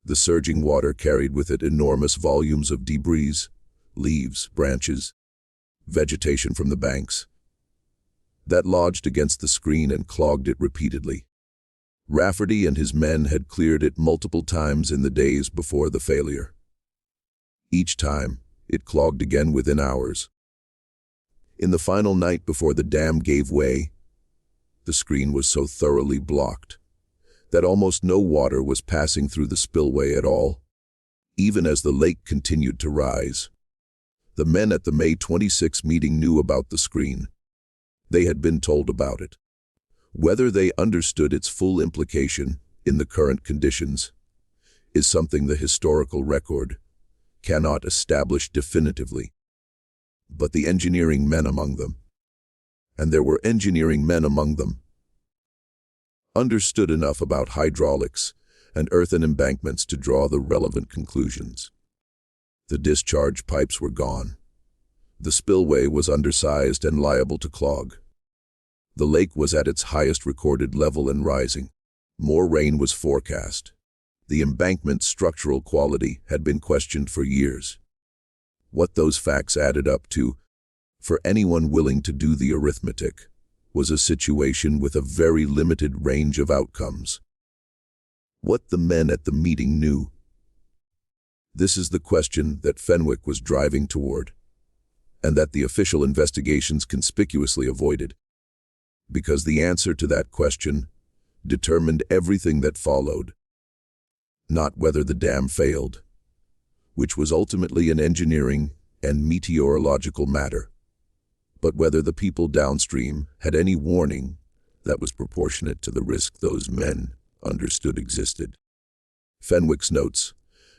A: The surging water carried with it enormous volumes of debris, leaves, branches, vegetation from the banks, that lodged against the screen and clogged it repeatedly. Rafferty and his men had cleared it multiple times in the days before the failure. Each time, it clogged again within hours. In the final night before the dam gave way, the screen was so thoroughly blocked that almost no water was passing through the spillway at all, even as the lake continued to rise. The men at the May 26 meeting knew about the screen. They had been told about it. Whether they understood its full implication in the current conditions is something the historical record cannot establish definitively. But the engineering men among them, and there were engineering men among them, understood enough about hydraulics and earthen embankments to draw the relevant conclusions. The discharge pipes were gone. The spillway was undersized and liable to clog. The lake was at its highest recorded level and rising. More rain was forecast. The embankment's structural quality had been questioned for years. What those facts added up to, for anyone willing to do the arithmetic, was a situation with a very limited range of outcomes. What the men at the meeting knew. This is the question that Fenwick was driving toward, and that the official investigations conspicuously avoided, because the answer to that question determined everything that followed. Not whether the dam failed, which was ultimately an engineering and meteorological matter, but whether the people downstream had any warning that was proportionate to the risk those men understood existed. Fenwick's notes,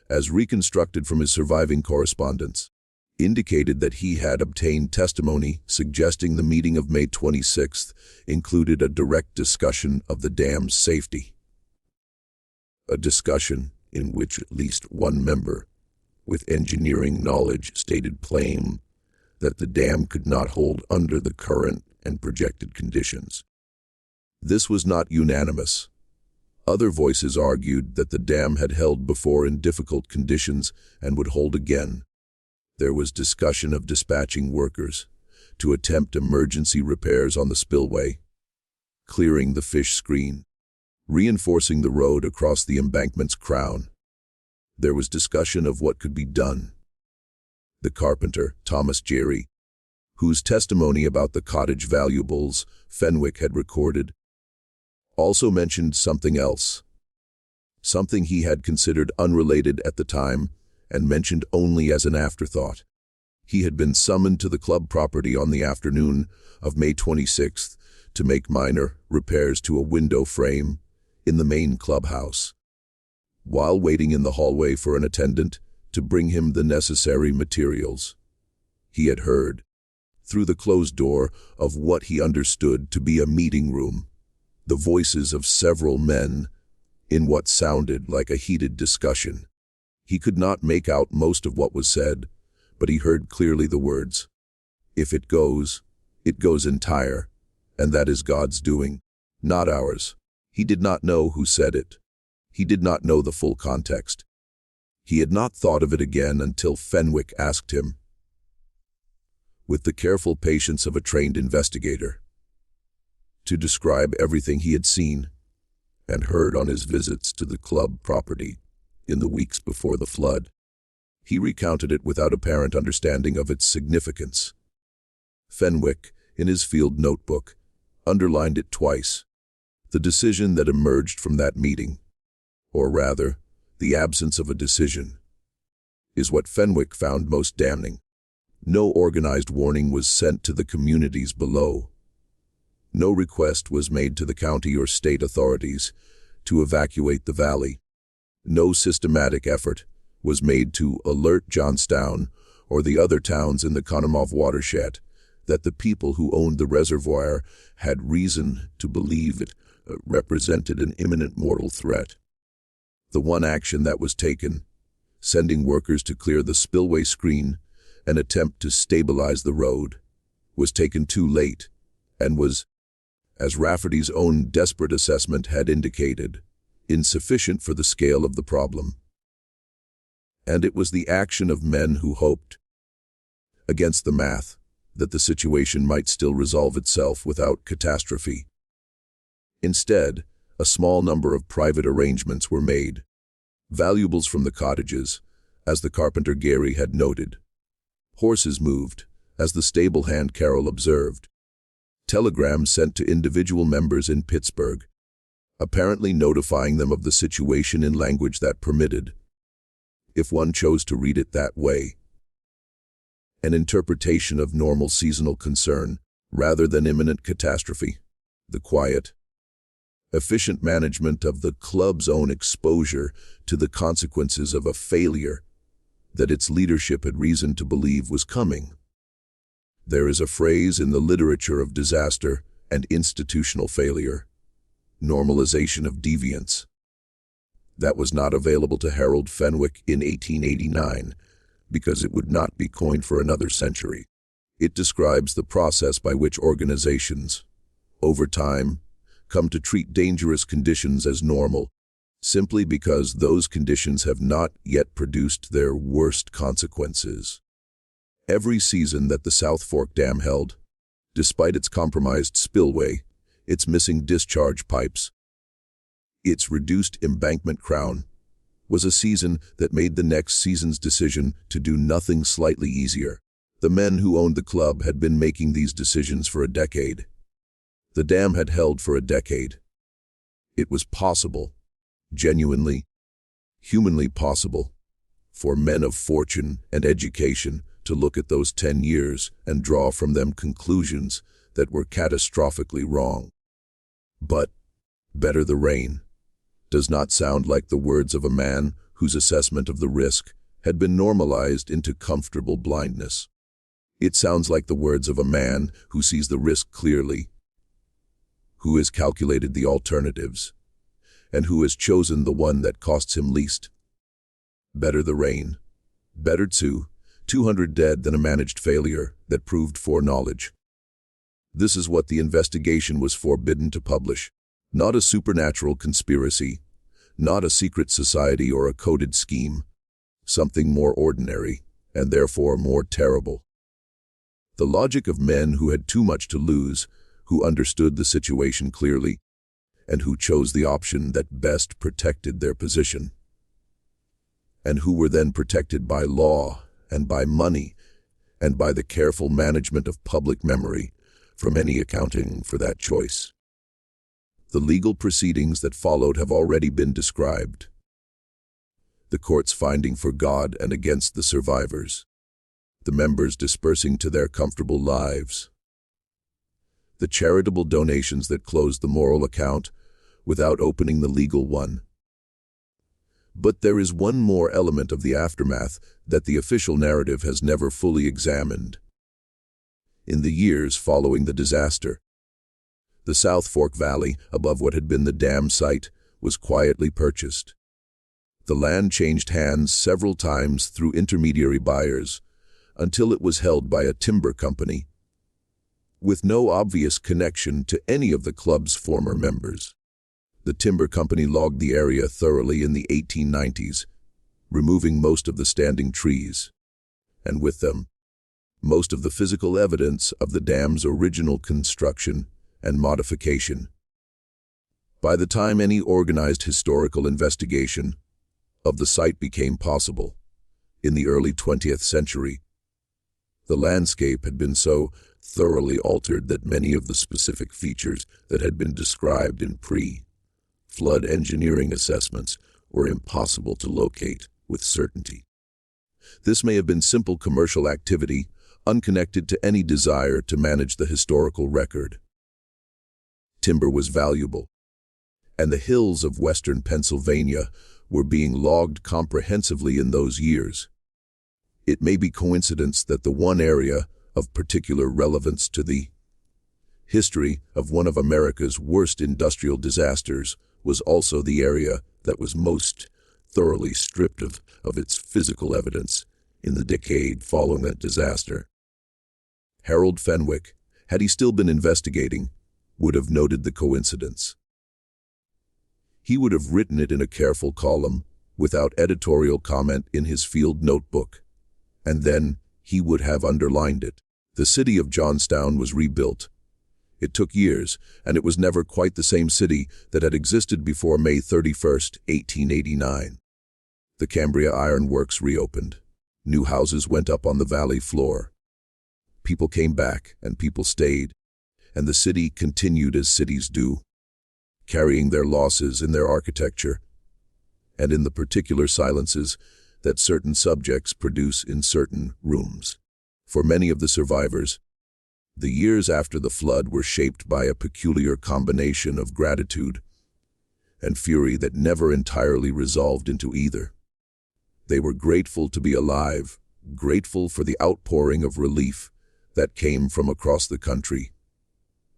A: as reconstructed from his surviving correspondence, indicated that he had obtained testimony suggesting the meeting of May 26 included a direct discussion of the dam's safety. A discussion in which at least one member with engineering knowledge stated plain that the dam could not hold under the current and projected conditions. This was not unanimous. Other voices argued that the dam had held before in difficult conditions and would hold again. There was discussion of dispatching workers to attempt emergency repairs on the spillway, clearing the fish screen, reinforcing the road across the embankment's crown. There was discussion of what could be done. The carpenter, Thomas Jerry, whose testimony about the cottage valuables Fenwick had recorded, also mentioned something else, something he had considered unrelated at the time and mentioned only as an afterthought. He had been summoned to the club property on the afternoon of May 26th to make minor repairs to a window frame in the main clubhouse. While waiting in the hallway for an attendant to bring him the necessary materials, he had heard, through the closed door of what he understood to be a meeting room, the voices of several men in what sounded like a heated discussion. He could not make out most of what was said, but he heard clearly the words, "If it goes entire, and that is God's doing, not ours." He did not know who said it. He did not know the full context. He had not thought of it again until Fenwick asked him, with the careful patience of a trained investigator, to describe everything he had seen and heard on his visits to the club property in the weeks before the flood. He recounted it without apparent understanding of its significance. Fenwick, in his field notebook, underlined it twice. The decision that emerged from that meeting, or rather, the absence of a decision, is what Fenwick found most damning. No organized warning was sent to the communities below. No request was made to the county or state authorities to evacuate the valley. No systematic effort was made to alert Johnstown or the other towns in the Connemara watershed that the people who owned the reservoir had reason to believe it represented an imminent mortal threat. The one action that was taken, sending workers to clear the spillway screen and attempt to stabilize the road, was taken too late and was, as Rafferty's own desperate assessment had indicated, insufficient for the scale of the problem. and it was the action of men who hoped, against the math, that the situation might still resolve itself without catastrophe. Instead, a small number of private arrangements were made. Valuables from the cottages, as the carpenter Gary had noted. Horses moved, as the stable hand Carol observed. Telegrams sent to individual members in Pittsburgh, apparently notifying them of the situation in language that permitted, if one chose to read it that way, an interpretation of normal seasonal concern rather than imminent catastrophe. The quiet, efficient management of the club's own exposure to the consequences of a failure that its leadership had reason to believe was coming. There is a phrase in the literature of disaster and institutional failure, normalization of deviance, that was not available to Harold Fenwick in 1889 because it would not be coined for another century. It describes the process by which organizations, over time, come to treat dangerous conditions as normal, simply because those conditions have not yet produced their worst consequences. Every season that the South Fork Dam held, despite its compromised spillway, its missing discharge pipes, its reduced embankment crown, was a season that made the next season's decision to do nothing slightly easier. The men who owned the club had been making these decisions for a decade. The dam had held for a decade. It was possible, genuinely, humanly possible, for men of fortune and education to look at those 10 years and draw from them conclusions that were catastrophically wrong. But, better the rain, does not sound like the words of a man whose assessment of the risk had been normalized into comfortable blindness. It sounds like the words of a man who sees the risk clearly, who has calculated the alternatives, and who has chosen the one that costs him least. Better the rain. Better 200 dead than a managed failure that proved foreknowledge. This is what the investigation was forbidden to publish. Not a supernatural conspiracy, not a secret society or a coded scheme, something more ordinary, and therefore more terrible. The logic of men who had too much to lose, who understood the situation clearly, and who chose the option that best protected their position, and who were then protected by law and by money and by the careful management of public memory from any accounting for that choice. The legal proceedings that followed have already been described. The court's finding for God and against the survivors. The members dispersing to their comfortable lives. The charitable donations that closed the moral account without opening the legal one. But there is one more element of the aftermath that the official narrative has never fully examined. In the years following the disaster, the South Fork Valley, above what had been the dam site, was quietly purchased. The land changed hands several times through intermediary buyers, until it was held by a timber company, with no obvious connection to any of the club's former members. The timber company logged the area thoroughly in the 1890s, removing most of the standing trees, and with them, most of the physical evidence of the dam's original construction and modification. By the time any organized historical investigation of the site became possible, in the early 20th century, the landscape had been so thoroughly altered that many of the specific features that had been described in pre-flood engineering assessments were impossible to locate with certainty. This may have been simple commercial activity, unconnected to any desire to manage the historical record. Timber was valuable, and the hills of western Pennsylvania were being logged comprehensively in those years. It may be coincidence that the one area of particular relevance to the history of one of America's worst industrial disasters was also the area that was most thoroughly stripped of its physical evidence in the decade following that disaster. Harold Fenwick, had he still been investigating, would have noted the coincidence. He would have written it in a careful column without editorial comment in his field notebook, and then he would have underlined it. The city of Johnstown was rebuilt. It took years, and it was never quite the same city that had existed before May 31st, 1889. The Cambria Iron Works reopened. New houses went up on the valley floor. People came back, and people stayed, and the city continued as cities do, carrying their losses in their architecture, and in the particular silences that certain subjects produce in certain rooms. For many of the survivors, the years after the flood were shaped by a peculiar combination of gratitude and fury that never entirely resolved into either. They were grateful to be alive, grateful for the outpouring of relief that came from across the country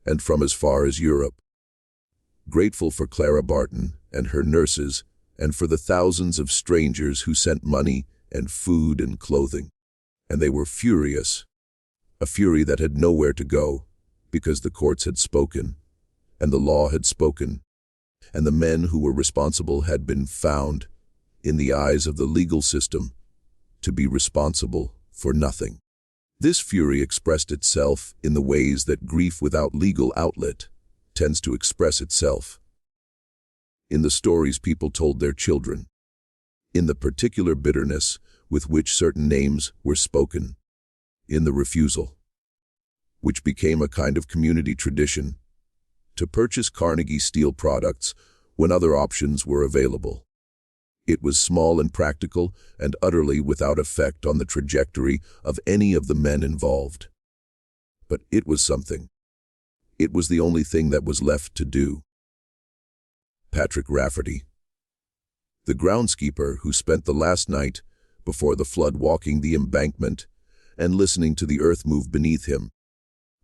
A: and from as far as Europe, grateful for Clara Barton and her nurses, and for the thousands of strangers who sent money and food and clothing. And they were furious, a fury that had nowhere to go, because the courts had spoken, and the law had spoken, and the men who were responsible had been found, in the eyes of the legal system, to be responsible for nothing. This fury expressed itself in the ways that grief without legal outlet tends to express itself. In the stories people told their children, in the particular bitterness with which certain names were spoken, in the refusal, which became a kind of community tradition, to purchase Carnegie steel products when other options were available. It was small and practical and utterly without effect on the trajectory of any of the men involved. But it was something. It was the only thing that was left to do. Patrick Rafferty, the groundskeeper who spent the last night before the flood walking the embankment and listening to the earth move beneath him,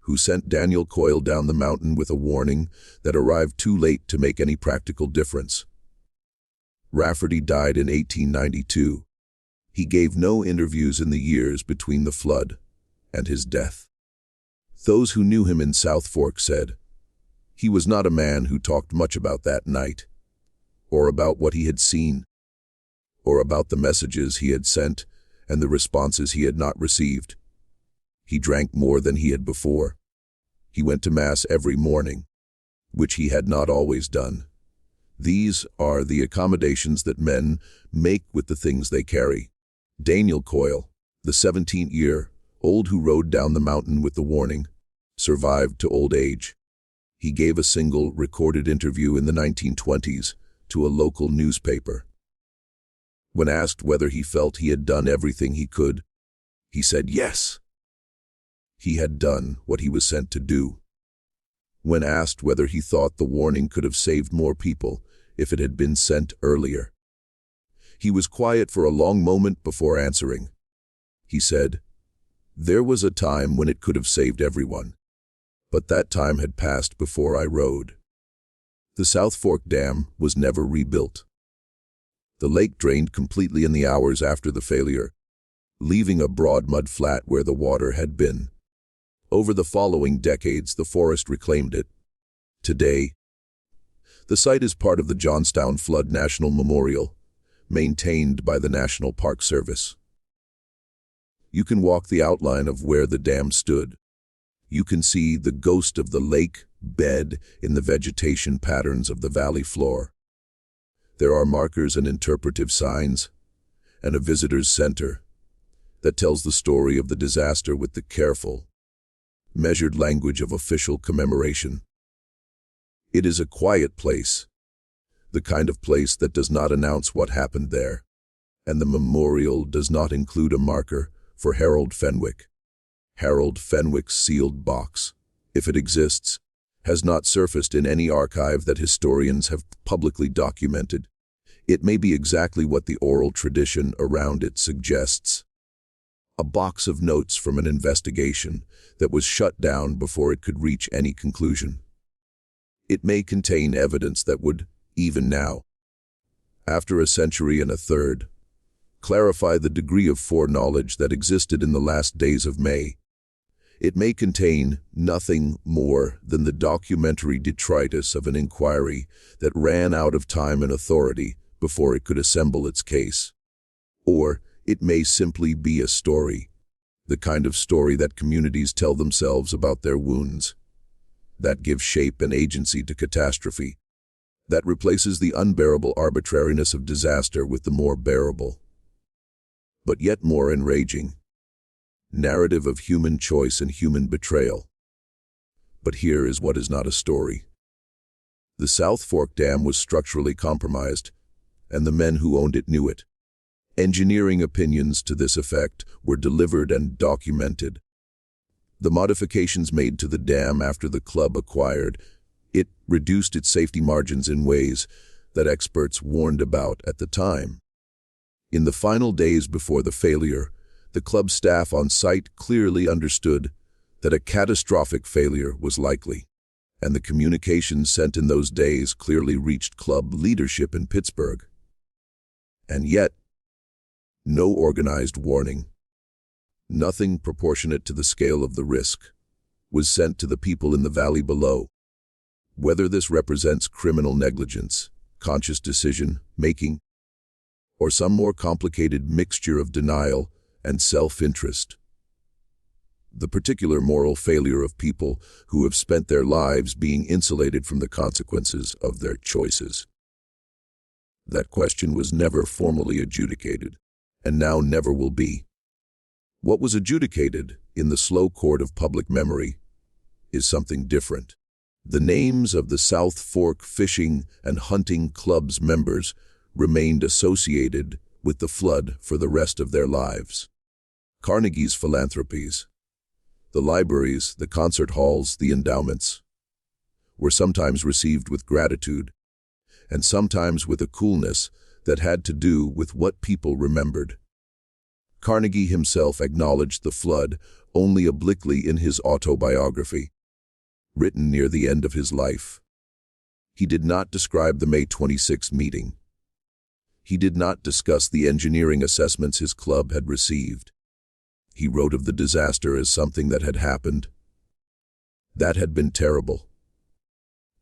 A: who sent Daniel Coyle down the mountain with a warning that arrived too late to make any practical difference. Rafferty died in 1892. He gave no interviews in the years between the flood and his death. Those who knew him in South Fork said, he was not a man who talked much about that night, or about what he had seen, or about the messages he had sent and the responses he had not received. He drank more than he had before. He went to Mass every morning, which he had not always done. These are the accommodations that men make with the things they carry. Daniel Coyle, the 17-year-old who rode down the mountain with the warning, survived to old age. He gave a single recorded interview in the 1920s to a local newspaper. When asked whether he felt he had done everything he could, he said yes. He had done what he was sent to do. When asked whether he thought the warning could have saved more people if it had been sent earlier, he was quiet for a long moment before answering. He said, "There was a time when it could have saved everyone, but that time had passed before I rode." The South Fork Dam was never rebuilt. The lake drained completely in the hours after the failure, leaving a broad mud flat where the water had been. Over the following decades, the forest reclaimed it. Today, the site is part of the Johnstown Flood National Memorial, maintained by the National Park Service. You can walk the outline of where the dam stood. You can see the ghost of the lake bed in the vegetation patterns of the valley floor. There are markers and interpretive signs, and a visitor's center that tells the story of the disaster with the careful, measured language of official commemoration. It is a quiet place, the kind of place that does not announce what happened there, and the memorial does not include a marker for Harold Fenwick. Harold Fenwick's sealed box, if it exists, has not surfaced in any archive that historians have publicly documented. It may be exactly what the oral tradition around it suggests. A box of notes from an investigation that was shut down before it could reach any conclusion. It may contain evidence that would, even now, after a century and a third, clarify the degree of foreknowledge that existed in the last days of May. It may contain nothing more than the documentary detritus of an inquiry that ran out of time and authority before it could assemble its case. Or it may simply be a story, the kind of story that communities tell themselves about their wounds, that gives shape and agency to catastrophe, that replaces the unbearable arbitrariness of disaster with the more bearable, but yet more enraging, narrative of human choice and human betrayal. But here is what is not a story. The South Fork Dam was structurally compromised, and the men who owned it knew it. Engineering opinions to this effect were delivered and documented. The modifications made to the dam after the club acquired it reduced its safety margins in ways that experts warned about at the time. In the final days before the failure, the club staff on site clearly understood that a catastrophic failure was likely, and the communications sent in those days clearly reached club leadership in Pittsburgh. And yet, no organized warning, nothing proportionate to the scale of the risk, was sent to the people in the valley below. Whether this represents criminal negligence, conscious decision-making, or some more complicated mixture of denial and self-interest. The particular moral failure of people who have spent their lives being insulated from the consequences of their choices. That question was never formally adjudicated, and now never will be. What was adjudicated in the slow court of public memory is something different. The names of the South Fork Fishing and Hunting Club's members remained associated with the flood for the rest of their lives. Carnegie's philanthropies, the libraries, the concert halls, the endowments, were sometimes received with gratitude, and sometimes with a coolness that had to do with what people remembered. Carnegie himself acknowledged the flood only obliquely in his autobiography, written near the end of his life. He did not describe the May 26 meeting. He did not discuss the engineering assessments his club had received. He wrote of the disaster as something that had happened, that had been terrible,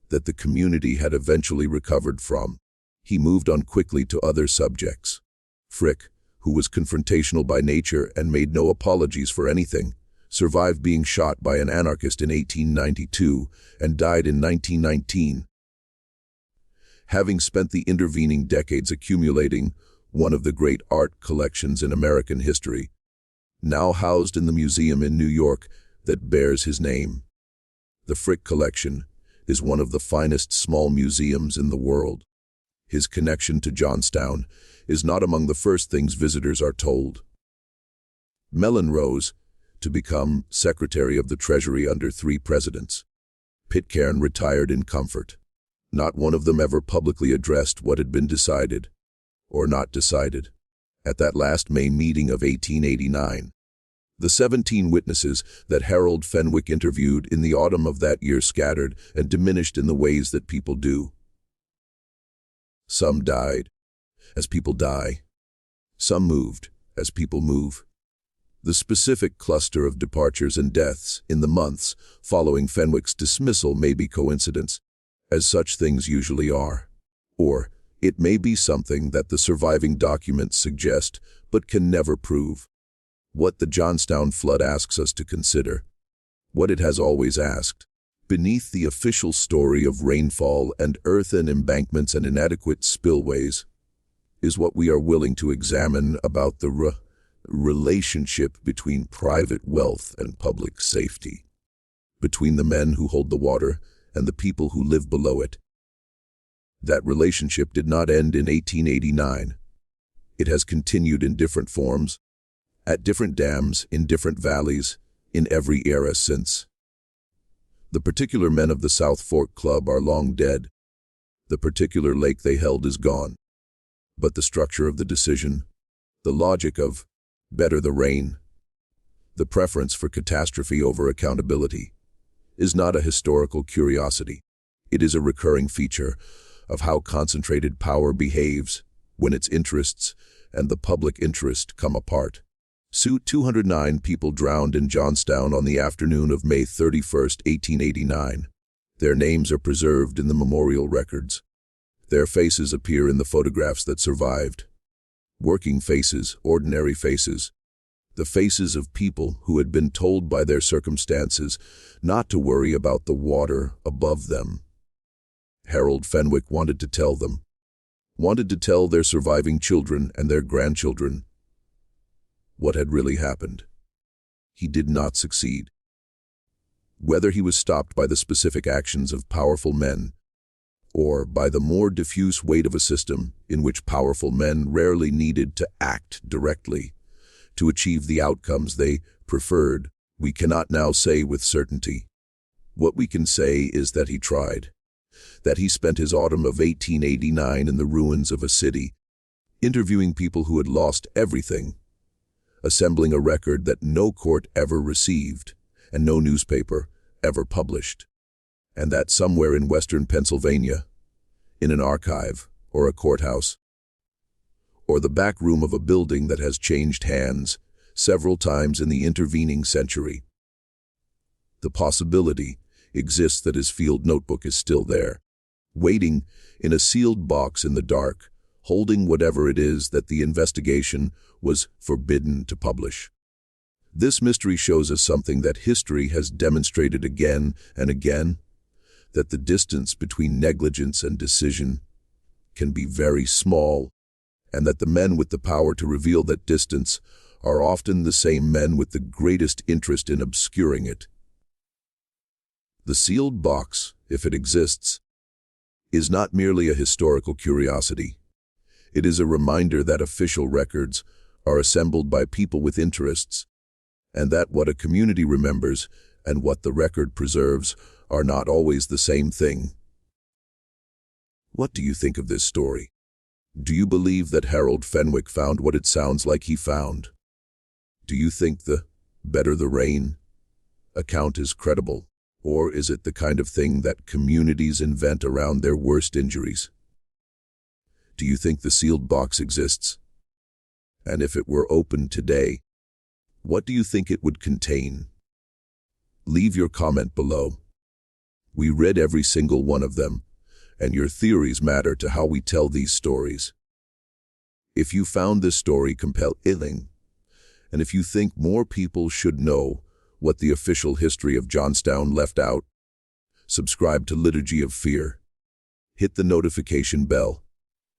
A: that the community had eventually recovered from. He moved on quickly to other subjects. Frick, who was confrontational by nature and made no apologies for anything, survived being shot by an anarchist in 1892 and died in 1919. Having spent the intervening decades accumulating one of the great art collections in American history, now housed in the museum in New York that bears his name. The Frick collection is one of the finest small museums in the world. His connection to Johnstown is not among the first things visitors are told. Mellon rose to become Secretary of the Treasury under 3 presidents. Pitcairn retired in comfort. Not one of them ever publicly addressed what had been decided, or not decided, at that last May meeting of 1889. The 17 witnesses that Harold Fenwick interviewed in the autumn of that year scattered and diminished in the ways that people do. Some died, as people die. Some moved, as people move. The specific cluster of departures and deaths in the months following Fenwick's dismissal may be coincidence, as such things usually are. Or it may be something that the surviving documents suggest but can never prove. What the Johnstown flood asks us to consider, what it has always asked, beneath the official story of rainfall and earthen embankments and inadequate spillways, is what we are willing to examine about the relationship between private wealth and public safety, between the men who hold the water and the people who live below it. That relationship did not end in 1889. It has continued in different forms, at different dams, in different valleys, in every era since. The particular men of the South Fork Club are long dead. The particular lake they held is gone. But the structure of the decision, the logic of better the rain, the preference for catastrophe over accountability, is not a historical curiosity. It is a recurring feature of how concentrated power behaves when its interests and the public interest come apart. 209 people drowned in Johnstown on the afternoon of May 31, 1889. Their names are preserved in the memorial records. Their faces appear in the photographs that survived. Working faces, ordinary faces. The faces of people who had been told by their circumstances not to worry about the water above them. Harold Fenwick wanted to tell them, wanted to tell their surviving children and their grandchildren what had really happened. He did not succeed. Whether he was stopped by the specific actions of powerful men, or by the more diffuse weight of a system in which powerful men rarely needed to act directly to achieve the outcomes they preferred, we cannot now say with certainty. What we can say is that he tried, that he spent his autumn of 1889 in the ruins of a city, interviewing people who had lost everything, assembling a record that no court ever received and no newspaper ever published, and that somewhere in western Pennsylvania, in an archive or a courthouse, or the back room of a building that has changed hands several times in the intervening century, the possibility exists that his field notebook is still there, waiting in a sealed box in the dark, holding whatever it is that the investigation was forbidden to publish. This mystery shows us something that history has demonstrated again and again, that the distance between negligence and decision can be very small, and that the men with the power to reveal that distance are often the same men with the greatest interest in obscuring it. The sealed box, if it exists, is not merely a historical curiosity. It is a reminder that official records are assembled by people with interests, and that what a community remembers and what the record preserves are not always the same thing. What do you think of this story? Do you believe that Harold Fenwick found what it sounds like he found? Do you think the "better the rain" account is credible, or is it the kind of thing that communities invent around their worst injuries? Do you think the sealed box exists? And if it were opened today, what do you think it would contain? Leave your comment below. We read every single one of them, and your theories matter to how we tell these stories. If you found this story compelling, and if you think more people should know what the official history of Johnstown left out, subscribe to Liturgy of Fear, hit the notification bell,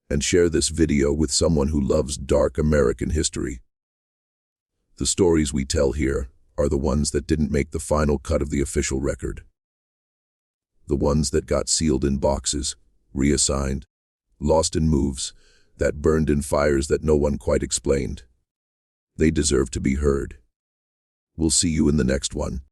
A: and share this video with someone who loves dark American history. The stories we tell here are the ones that didn't make the final cut of the official record. The ones that got sealed in boxes, reassigned, lost in moves, that burned in fires that no one quite explained. They deserve to be heard. We'll see you in the next one.